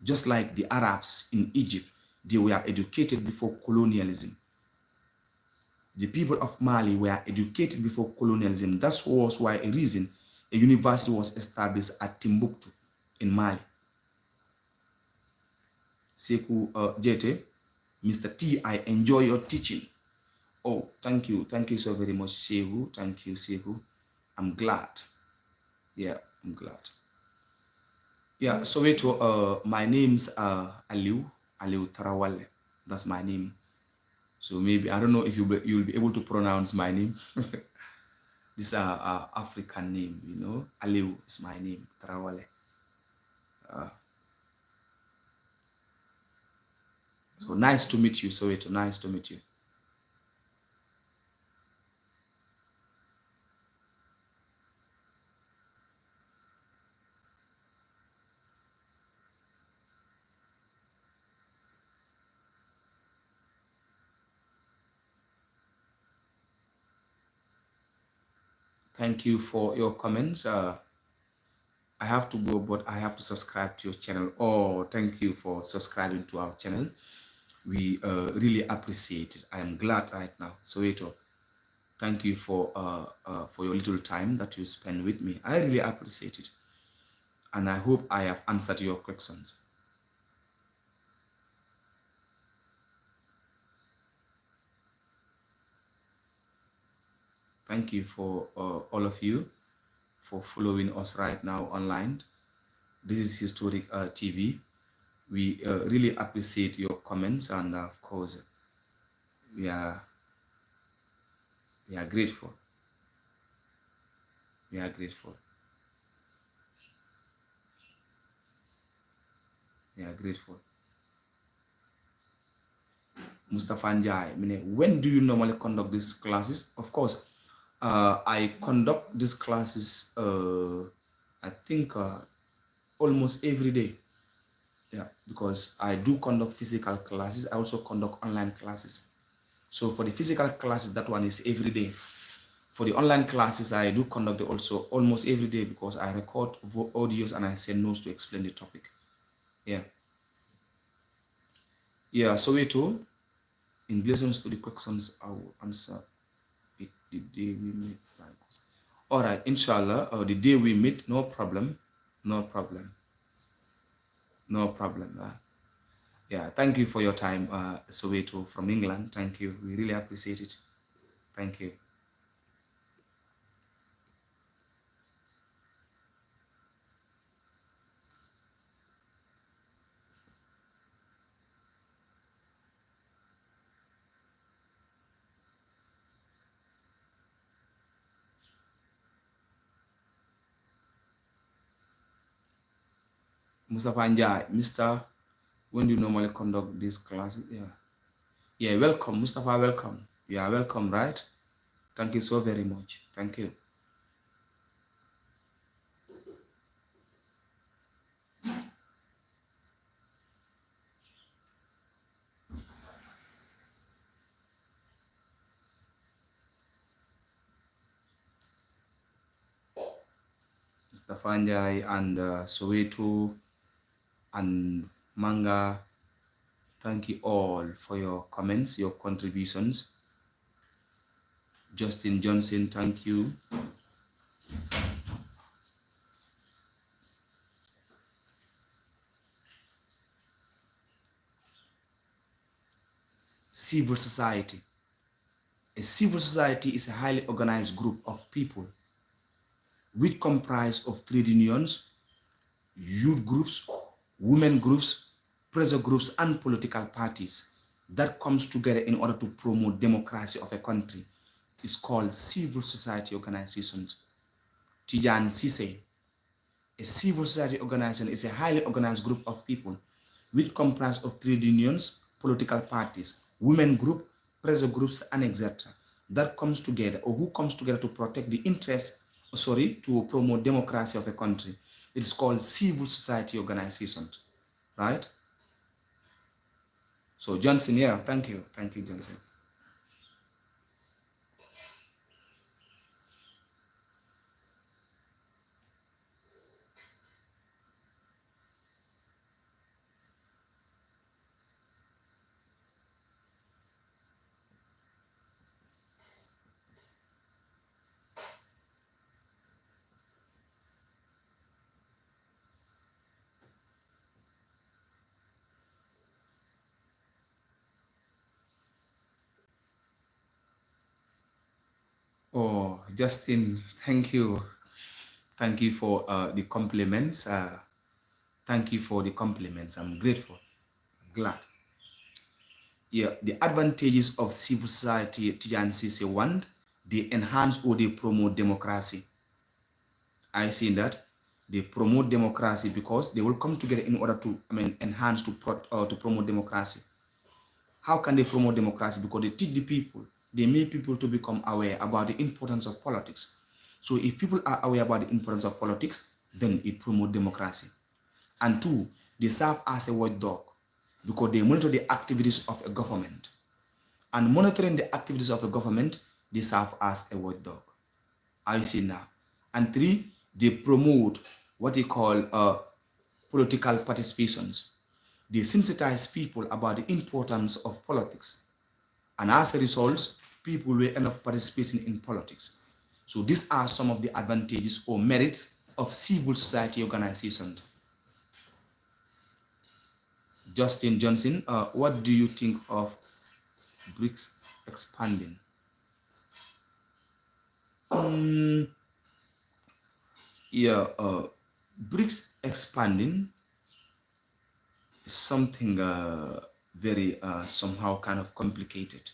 Just like the Arabs in Egypt, they were educated before colonialism. The people of Mali were educated before colonialism. That was why a reason a university was established at Timbuktu in Mali. Sekou Jete, Mr. T, I enjoy your teaching. Oh, thank you. Thank you so very much, Sekou. Thank you, Sekou. I'm glad. Yeah, I'm glad. Yeah, so wait, my name's Aliu Tarawale. That's my name. So maybe, I don't know if you'll be able to pronounce my name. This is an African name, you know. Aliu is my name, Tarawale. So nice to meet you, Soweto. Nice to meet you. Thank you for your comments. I have to go, but I have to subscribe to your channel. Oh, thank you for subscribing to our channel. We really appreciate it. I am glad right now. Soweto, thank you for your little time that you spend with me. I really appreciate it. And I hope I have answered your questions. Thank you for all of you for following us right now online. This is Historic TV. We really appreciate your comments, and of course, we are grateful. We are grateful. We are grateful. Mustafa Njai, when do you normally conduct these classes? Of course, I conduct these classes, I think, almost every day. Yeah, because I do conduct physical classes. I also conduct online classes. So for the physical classes, that one is every day. For the online classes, I do conduct it also almost every day, because I record audios and I send notes to explain the topic. Yeah. Yeah, so wait, in relation to the questions, I will answer it the day we meet. All right, inshallah, the day we meet, no problem. No problem. No problem. Yeah, thank you for your time, Soweto from England. Thank you. We really appreciate it. Thank you. Mustafa Njai, Mr. When do you normally conduct these classes? Yeah. Yeah, welcome, Mustafa, welcome. You are welcome, right? Thank you so very much. Thank you. Mustafa Njai and Soweto and Manga, thank you all for your comments, your contributions. Justin Johnson, thank you. Civil society. A civil society is a highly organized group of people which comprise of trade unions, youth groups, women groups, pressure groups, and political parties that comes together in order to promote democracy of a country. Is called civil society organizations. Tijan Sise. A civil society organization is a highly organized group of people which comprise of trade unions, political parties, women group, pressure groups, and etc. that comes together or who comes together to protect the interests, to promote democracy of a country. It's called civil society organization, right? So Johnson, yeah, thank you. Thank you, Johnson. Oh, Justin, thank you. Thank you for the compliments. Thank you for the compliments. I'm grateful. I'm glad. Yeah, the advantages of civil society, TNC say one, they enhance or they promote democracy. I see that they promote democracy because they will come together in order to, enhance to promote democracy. How can they promote democracy? Because they teach the people, they make people to become aware about the importance of politics. So if people are aware about the importance of politics, then it promotes democracy. And two, they serve as a watchdog because they monitor the activities of a government. And monitoring the activities of a government, they serve as a watchdog. I see now. And three, they promote what they call political participations. They sensitize people about the importance of politics. And as a result, people will end up participating in politics. So these are some of the advantages or merits of civil society organizations. Justin Johnson, what do you think of BRICS expanding? Yeah, BRICS expanding is something very somehow kind of complicated.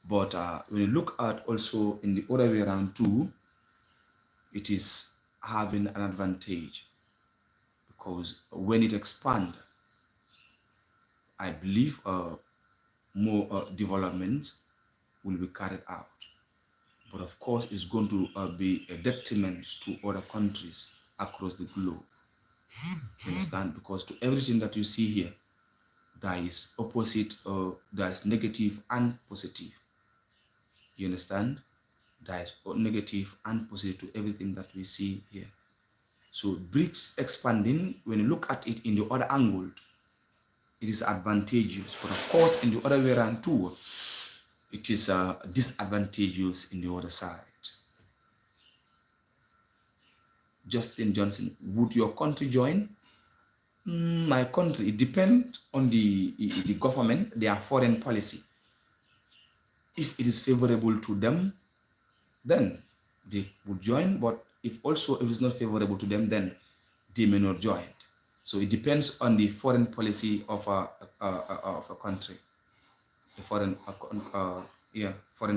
But when you look at also in the other way around too, it is having an advantage because when it expands, I believe more development will be carried out. But of course, it's going to be a detriment to other countries across the globe. You understand? Because to everything that you see here, there is opposite, there is negative and positive. You understand? There is negative and positive to everything that we see here. So BRICS expanding, when you look at it in the other angle, it is advantageous. But of course, in the other way around too, it is disadvantageous in the other side. Justin Johnson, would your country join? My country, it depends on the government, their foreign policy. If it is favorable to them, then they would join. But if it's not favorable to them, then they may not join. So it depends on the foreign policy of a country, the foreign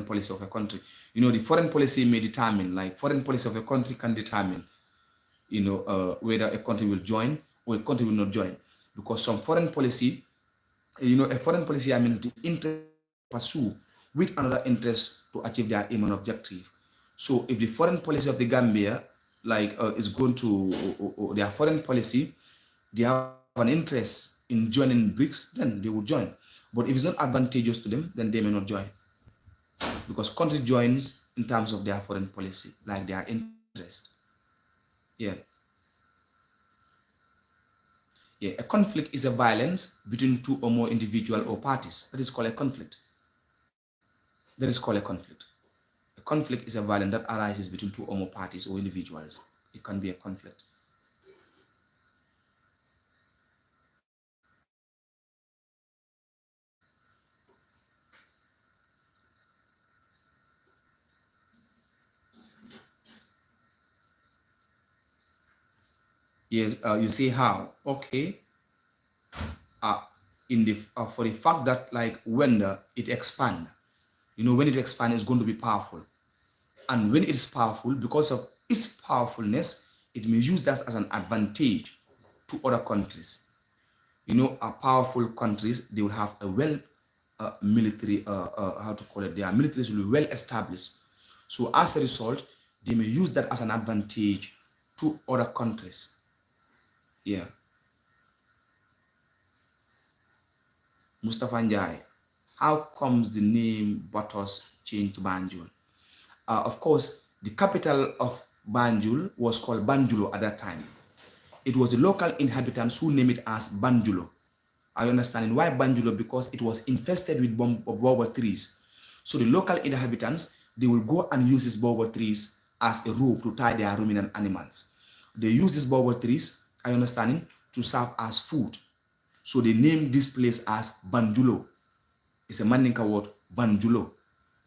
policy of a country. You know, the foreign policy may determine, like foreign policy of a country can determine, whether a country will join or a country will not join. Because some foreign policy, a foreign policy means the interest pursue with another interest to achieve their aim and objective. So if the foreign policy of the Gambia, like is going to, or their foreign policy, they have an interest in joining BRICS, then they will join. But if it's not advantageous to them, then they may not join. Because country joins in terms of their foreign policy, like their interest. Yeah. Yeah, a conflict is a violence between two or more individual or parties. That is called a conflict. That is called a conflict. A conflict is a violence that arises between two or more parties or individuals. It can be a conflict. Yes, you see how? Okay. Uh, in the for the fact that like when it expand, when it expands, it's going to be powerful. And when it's powerful, because of its powerfulness, it may use that as an advantage to other countries. Powerful countries, they will have a well military, how to call it, their militaries will be well established. So as a result, they may use that as an advantage to other countries. Yeah. Mustafa Njai, how comes the name Batos changed to Banjul? Of course, the capital of Banjul was called Banjulo at that time. It was the local inhabitants who named it as Banjulo. I understand why Banjulo, because it was infested with bobo trees. So the local inhabitants, they will go and use these bobo trees as a rope to tie their ruminant animals. They use these bobo trees, I understand, to serve as food. So they named this place as Banjulo. It's a Mandinka word, Banjulo.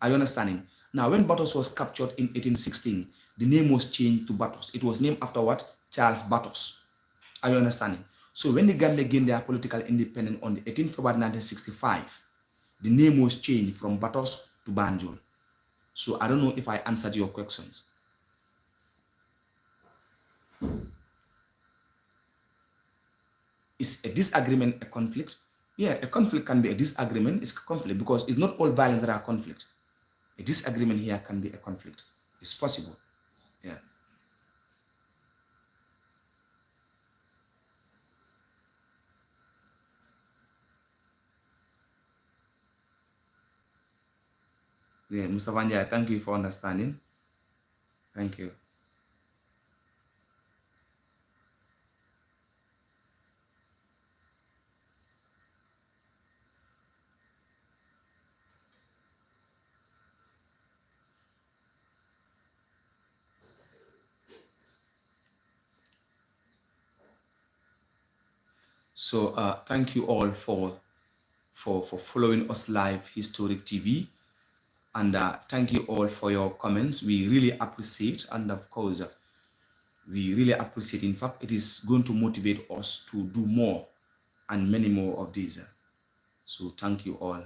Are you understanding? Now, when Batos was captured in 1816, the name was changed to Batos. It was named after what? Charles Batos. Are you understanding? So when the Gambia gained their political independence on the 18th February 1965, the name was changed from Batos to Banjul. So I don't know if I answered your questions. Is a disagreement a conflict? Yeah, a conflict can be a disagreement. It's a conflict because it's not all violence that are conflict. A disagreement here can be a conflict. It's possible. Yeah. Yeah, Mr. Vanja, thank you for understanding. Thank you. So thank you all for following us live, Historic TV. And thank you all for your comments. We really appreciate, and of course, we really appreciate. In fact, it is going to motivate us to do more and many more of these. So thank you all.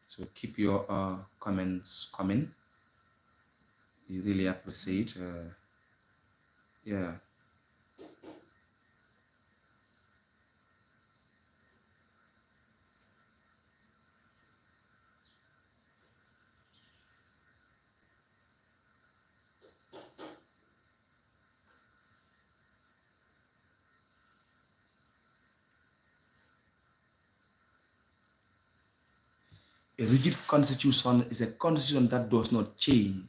So keep your comments coming. We really appreciate. Yeah. A rigid constitution is a constitution that does not change.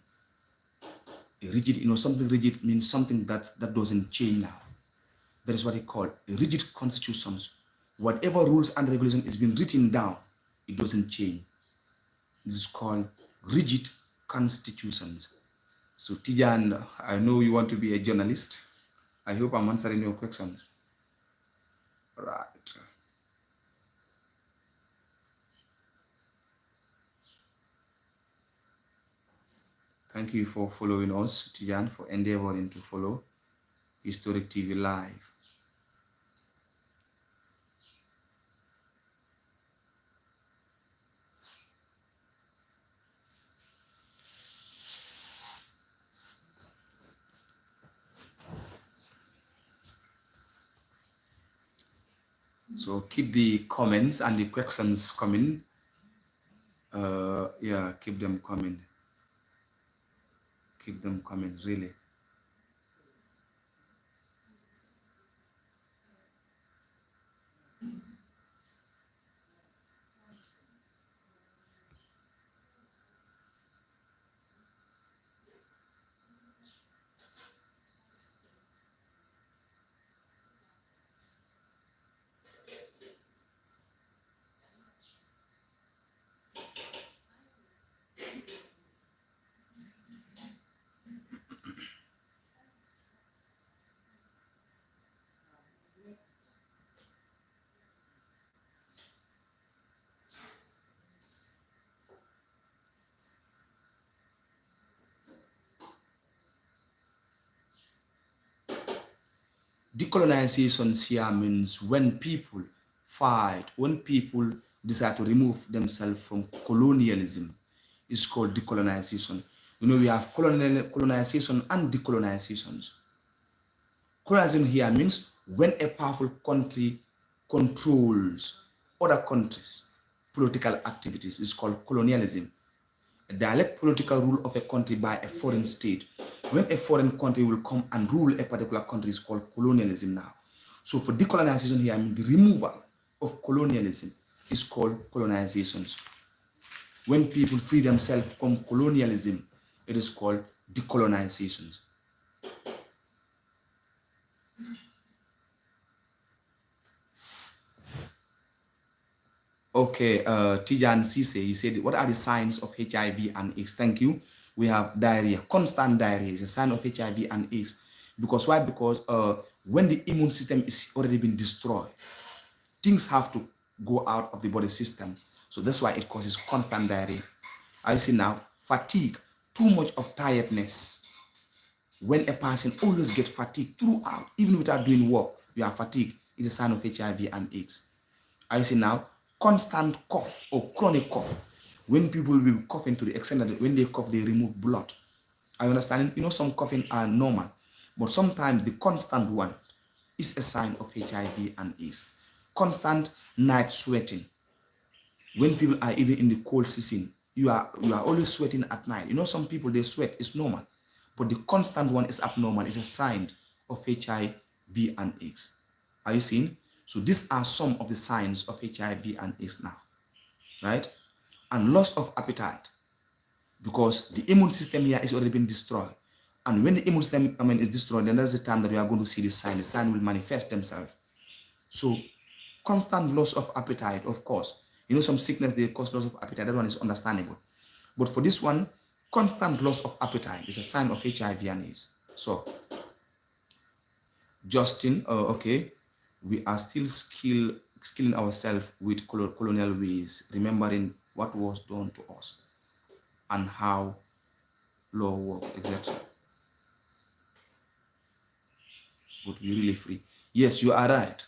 A rigid, something rigid means something that doesn't change now. That is what they call a rigid constitutions. Whatever rules and regulation is being written down, it doesn't change. This is called rigid constitutions. So Tijan, I know you want to be a journalist. I hope I'm answering your questions. Right. Thank you for following us, Tijan, for endeavoring to follow Historic TV Live. So keep the comments and the questions coming. Yeah, keep them coming. Keep them coming, really. Decolonization here means when people fight, when people decide to remove themselves from colonialism, it's called decolonization. You know, we have colonization and decolonizations. Colonialism here means when a powerful country controls other countries' political activities. It's called colonialism. A direct political rule of a country by a foreign state. When a foreign country will come and rule a particular country, is called colonialism now. So for decolonization here, I mean the removal of colonialism is called colonizations. When people free themselves from colonialism, it is called decolonizations. Okay, Tijan Sise, he said, what are the signs of HIV and AIDS? Thank you. We have diarrhea. Constant diarrhea is a sign of HIV and AIDS. Because why? Because when the immune system is already been destroyed, things have to go out of the body system. So that's why it causes constant diarrhea. I see now, fatigue, too much of tiredness. When a person always gets fatigued throughout, even without doing work, you are fatigued, is a sign of HIV and AIDS. I see now, constant cough or chronic cough. When people will be coughing to the extent that when they cough, they remove blood. I understand, you know, some coughing are normal, but sometimes the constant one is a sign of HIV and AIDS. Constant night sweating. When people are even in the cold season, you are always sweating at night. You know, some people, they sweat, it's normal, but the constant one is abnormal. It's a sign of HIV and AIDS. Are you seeing? So these are some of the signs of HIV and AIDS now, right? And loss of appetite, because the immune system here is already been destroyed. And when the immune system is destroyed, then there's the time that we are going to see the sign. The sign will manifest themselves. So constant loss of appetite, of course. You know, some sickness, they cause loss of appetite. That one is understandable. But for this one, constant loss of appetite is a sign of HIV and AIDS. So, Justin, okay, we are still skilling ourselves with colonial ways, remembering what was done to us and how law works, etc. But we're really free. Yes, you are right.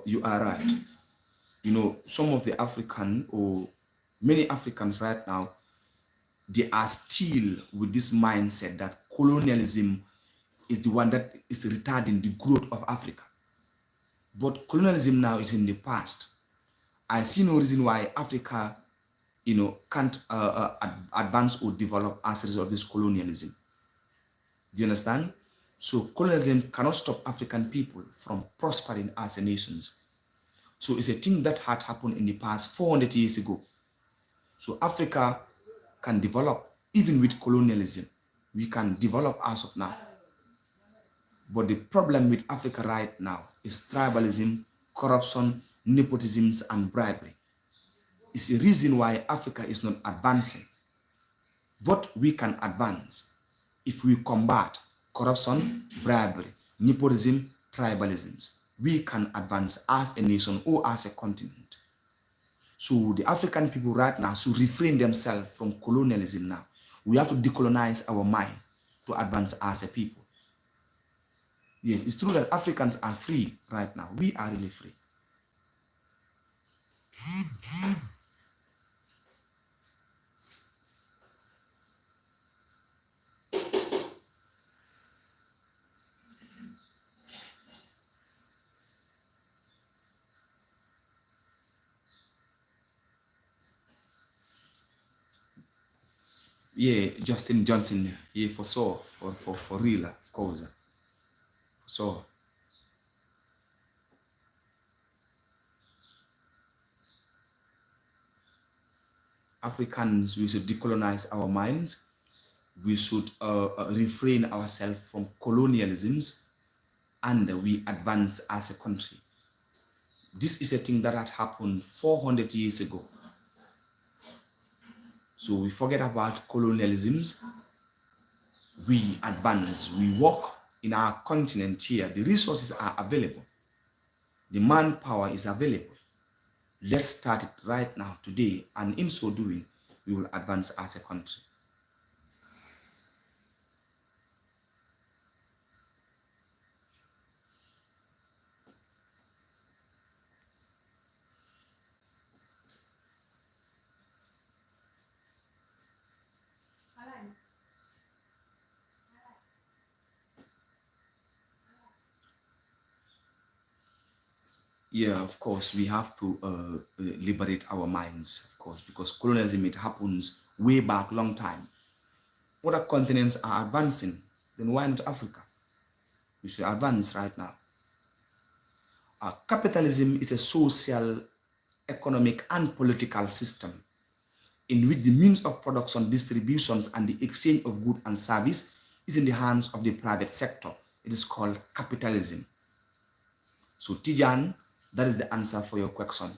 You are right. You know, some of the African or many Africans right now, they are still with this mindset that colonialism is the one that is retarding the growth of Africa. But colonialism now is in the past. I see no reason why Africa, you know, can't advance or develop as a result of this colonialism. Do you understand? So colonialism cannot stop African people from prospering as a nation. So it's a thing that had happened in the past 400 years ago. So Africa can develop even with colonialism. We can develop as of now. But the problem with Africa right now is tribalism, corruption, nepotism, and bribery. It's a reason why Africa is not advancing. But we can advance if we combat corruption, bribery, nepotism, tribalisms. We can advance as a nation or as a continent. So the African people right now should refrain themselves from colonialism now. We have to decolonize our mind to advance as a people. Yes, it's true that Africans are free right now. We are really free. Yeah, Justin Johnson, yeah, for sure, for real, of course. So Africans, we should decolonize our minds. We should refrain ourselves from colonialisms, and we advance as a country. This is a thing that had happened 400 years ago. So we forget about colonialisms. We advance, we work in our continent here. The resources are available. The manpower is available. Let's start it right now, today, and in so doing, we will advance as a country. Yeah, of course, we have to liberate our minds, of course, because colonialism, it happens way back, long time. Other continents are advancing, then why not Africa? We should advance right now. Capitalism is a social, economic, and political system in which the means of production, distributions, and the exchange of goods and service is in the hands of the private sector. It is called capitalism. So, Tijan, that is the answer for your question.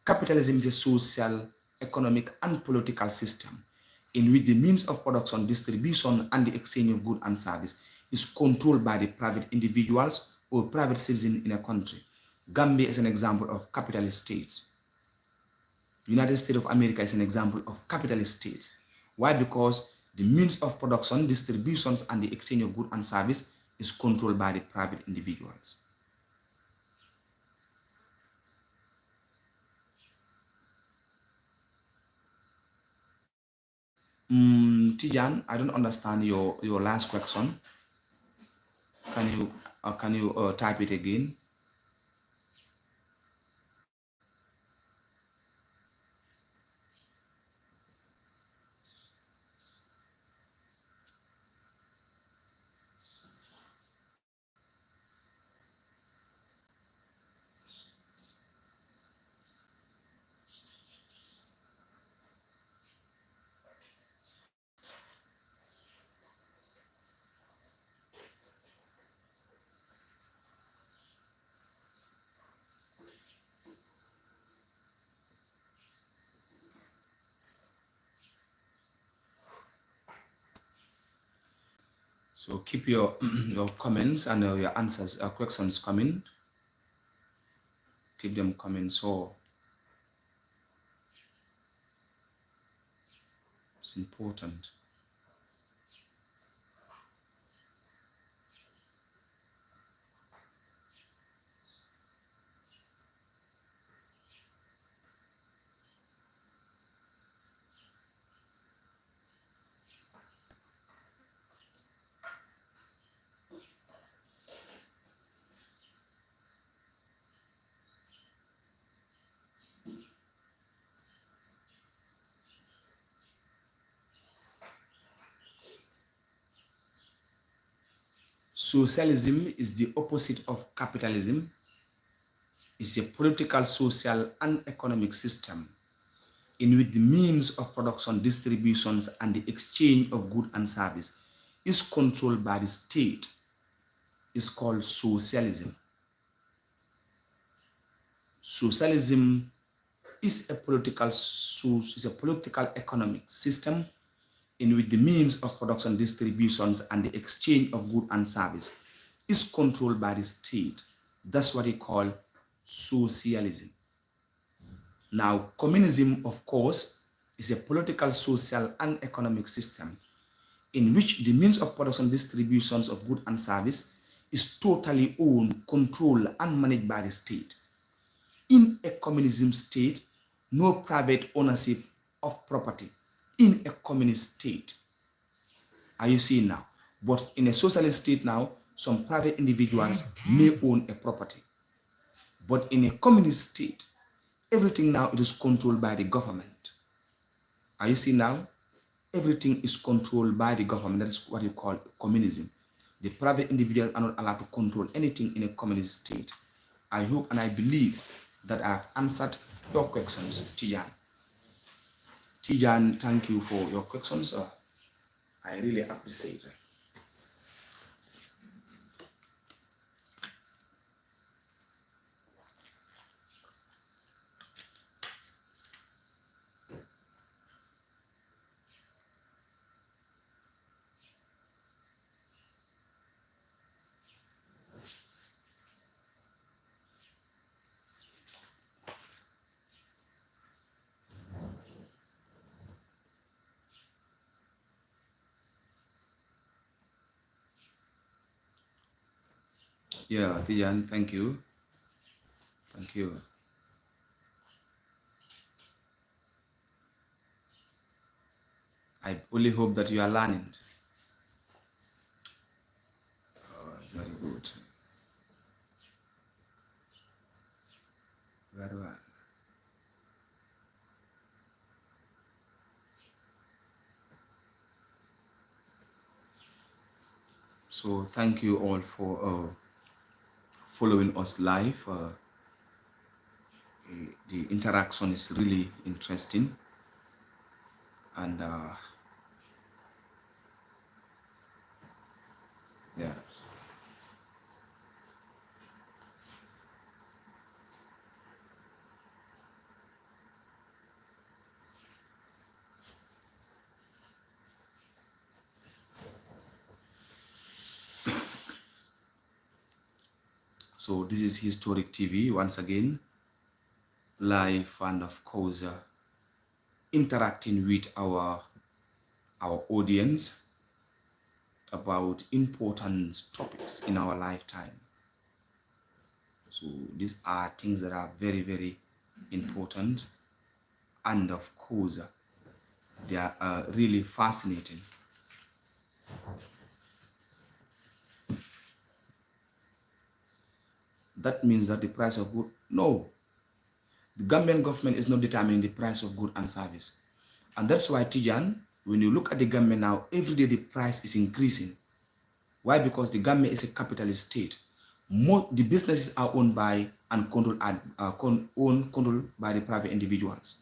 Capitalism is a social, economic, and political system in which the means of production, distribution, and the exchange of goods and service is controlled by the private individuals or private citizens in a country. Gambia is an example of capitalist state. United States of America is an example of capitalist state. Why? Because the means of production, distributions, and the exchange of goods and service is controlled by the private individuals. Tijan, I don't understand your last question. Can you type it again? So keep your your comments and your answers, questions coming. Keep them coming. So it's important. Socialism is the opposite of capitalism. It's a political, social, and economic system in which the means of production, distributions, and the exchange of goods and service is controlled by the state. Is called socialism. Socialism is a political economic system in which the means of production, distributions, and the exchange of goods and service is controlled by the state. That's what they call socialism. Now, communism, of course, is a political, social, and economic system in which the means of production, distributions of goods and service is totally owned, controlled, and managed by the state. In a communism state, no private ownership of property. In a communist state, are you seeing now? But in a socialist state now, some private individuals may own a property. But in a communist state, everything now it is controlled by the government. Are you seeing now? Everything is controlled by the government. That is what you call communism. The private individuals are not allowed to control anything in a communist state. I hope and I believe that I have answered your questions, Tijan. Tijan, thank you for your questions. I really appreciate it. Yeah, Tijan, thank you. Thank you. I only hope that you are learning. Oh, it's very good. So thank you all for following us live. The interaction is really interesting, and yeah. So this is Historic TV once again, live, and of course interacting with our audience about important topics in our lifetime. So these are things that are very, very important, and of course they are really fascinating. That means that the price of good, no, the Gambian government is not determining the price of good and service. And that's why, Tijan, when you look at the government now, every day the price is increasing. Why? Because the government is a capitalist state. The businesses are owned by and controlled by the private individuals.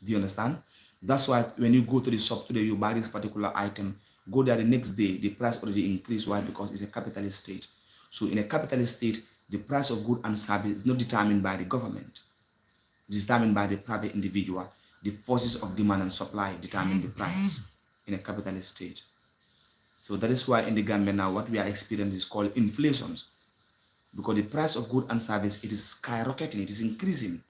Do you understand? That's why when you go to the shop today, you buy this particular item, go there the next day, the price already increased. Why? Because it's a capitalist state. So in a capitalist state, the price of good and service is not determined by the government. It's determined by the private individual. The forces of demand and supply determine the price in a capitalist state. So that is why in the Gambia now, what we are experiencing is called inflation. Because the price of good and service, it is skyrocketing, it is increasing.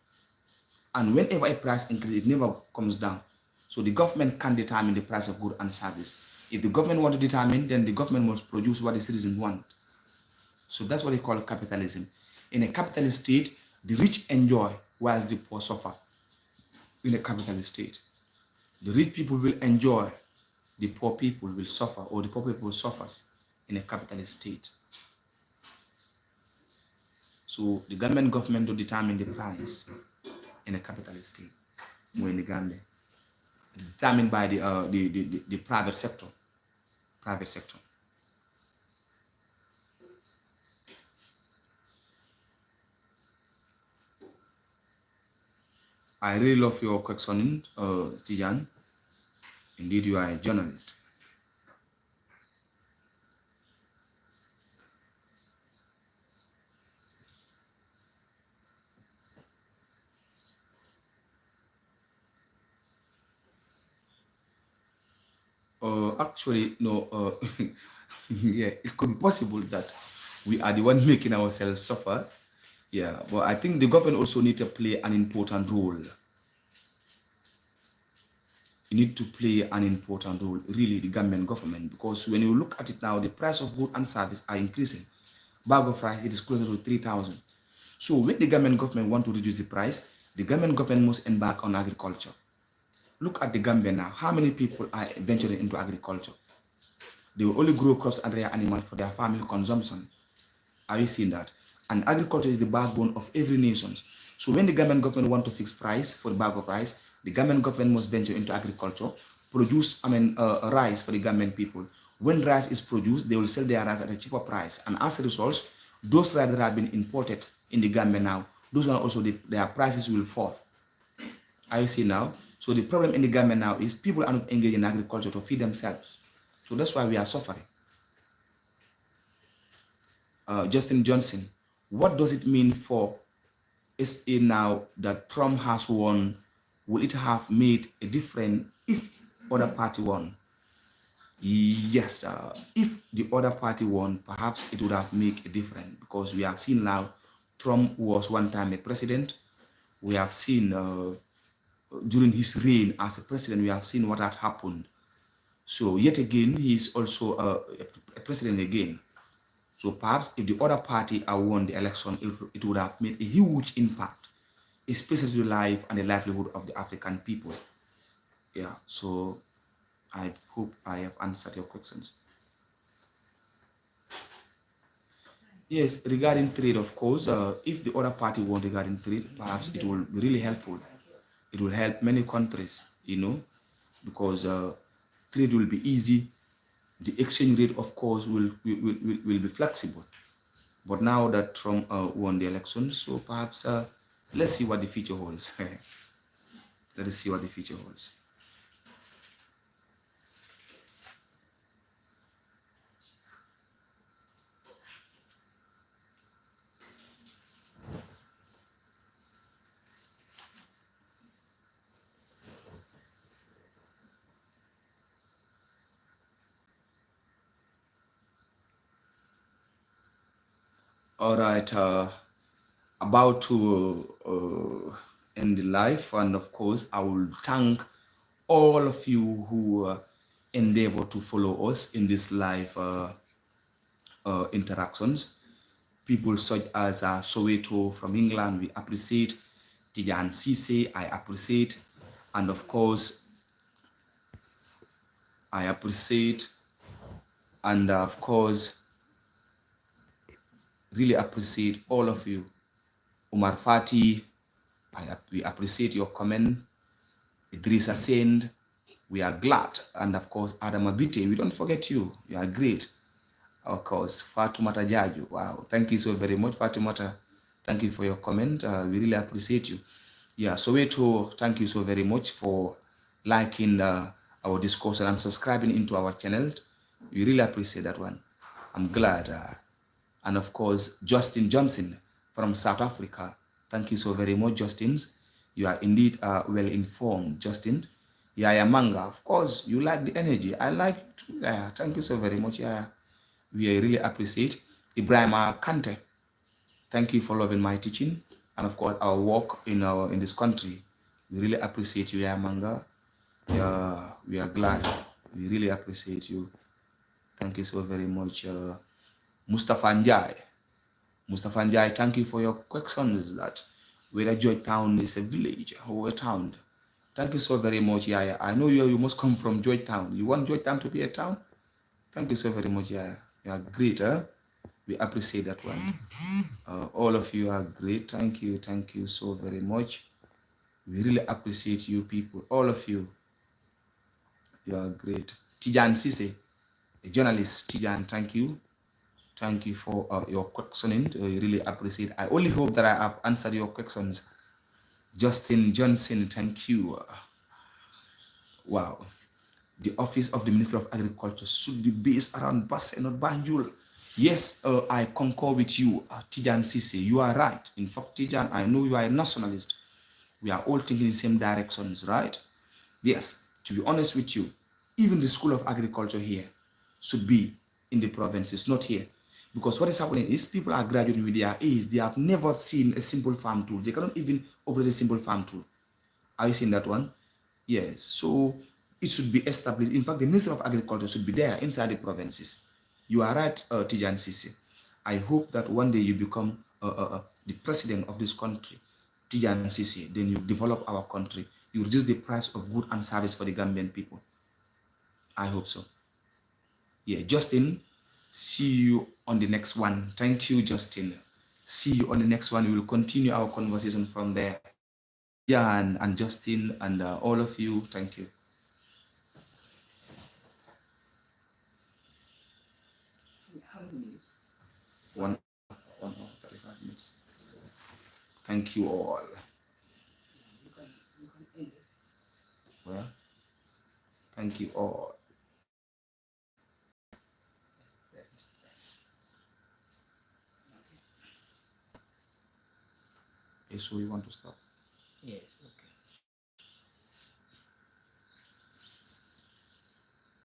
And whenever a price increases, it never comes down. So the government can determine the price of good and service. If the government want to determine, then the government must produce what the citizens want. So that's what they call capitalism. In a capitalist state, the rich enjoy whilst the poor suffer. In a capitalist state, the rich people will enjoy, the poor people will suffer, or the poor people suffers in a capitalist state. So the government will determine the price in a capitalist state. We're in the Gambia. It's determined by the private sector. Private sector. I really love your question, Stijan. Indeed, you are a journalist. Actually, no. Yeah, it could be possible that we are the one making ourselves suffer. Yeah, but I think the government also need to play an important role. You need to play an important role, really, the government, because when you look at it now, the price of goods and service are increasing. Bag of rice, it is closer to 3,000. So when the government want to reduce the price, the government must embark on agriculture. Look at the Gambia now. How many people are venturing into agriculture? They will only grow crops and rear animals for their family consumption. Are you seeing that? And agriculture is the backbone of every nation. So when the government want to fix price for the bag of rice, the government must venture into agriculture, produce rice for the government people. When rice is produced, they will sell their rice at a cheaper price. And as a result, those rice that have been imported in the Gambia now, those one also, their prices will fall. Are you seeing now? So the problem in the Gambia now is people are not engaged in agriculture to feed themselves. So that's why we are suffering. Justin Johnson, what does it mean for SA now that Trump has won? Will it have made a difference if other party won? Yes, if the other party won, perhaps it would have made a difference, because we have seen now Trump was one time a president. We have seen during his reign as a president, we have seen what had happened. So yet again, he is also a president again. So perhaps if the other party had won the election, it would have made a huge impact, especially to the life and the livelihood of the African people. Yeah, so I hope I have answered your questions. Yes, regarding trade, of course, if the other party won regarding trade, perhaps it will be really helpful. It will help many countries, because trade will be easy The exchange rate, of course, will be flexible. But now that Trump won the election, so perhaps let's see what the future holds. Let us see what the future holds. All right, about to end the live, and of course, I will thank all of you who endeavor to follow us in this live interactions. People such as Soweto from England, we appreciate. Tijan Sise, I appreciate. And of course, I appreciate. And of course, really appreciate all of you. Umar Fati, we appreciate your comment. Idrissa Send, we are glad. And of course, Adam Abite, we don't forget you. You are great. Of course, Fatumata Jaju, wow. Thank you so very much, Fatumata. Thank you for your comment. We really appreciate you. Yeah, Soweto, thank you so very much for liking our discourse and subscribing into our channel. We really appreciate that one. I'm glad. And of course, Justin Johnson from South Africa. Thank you so very much, Justin. You are indeed well informed, Justin. Yaya Manga, of course, you like the energy. I like it too. Yeah, thank you so very much. Yeah, we really appreciate. Ibrahim Kante, thank you for loving my teaching. And of course, our work in this country. We really appreciate you, Yaya Manga. Yeah, we are glad. We really appreciate you. Thank you so very much. Mustafa Njai. Mustafa Njai, thank you for your questions that whether Georgetown is a village or a town. Thank you so very much, Yaya. I know you must come from Georgetown. You want Georgetown to be a town? Thank you so very much, Yaya. You are great, huh? We appreciate that one. All of you are great. Thank you so very much. We really appreciate you people, all of you. You are great. Tijan Sise, a journalist. Tijan, thank you. Thank you for your questioning. We really appreciate it. I only hope that I have answered your questions. Justin Johnson, thank you. Wow. The office of the Minister of Agriculture should be based around Basse, not Banjul. Yes, I concur with you, Tijan Sise. You are right. In fact, Tijan, I know you are a nationalist. We are all thinking in the same directions, right? Yes, to be honest with you, even the School of Agriculture here should be in the provinces, not here. Because what is happening is people are graduating with their age. They have never seen a simple farm tool. They cannot even operate a simple farm tool. Are you seeing that one? Yes. So it should be established. In fact, the Minister of Agriculture should be there inside the provinces. You are right, Tijan Sisi. I hope that one day you become the president of this country, Tijan Sisi. Then you develop our country. You reduce the price of good and service for the Gambian people. I hope so. Yeah, Justin, see you on the next one. Thank you, Justin. See you on the next one. We will continue our conversation from there. Jan and Justin and all of you, thank you. How many minutes? 35 minutes. Thank you all. You can end it. Well, thank you all. Okay, so you want to stop? Yes, okay.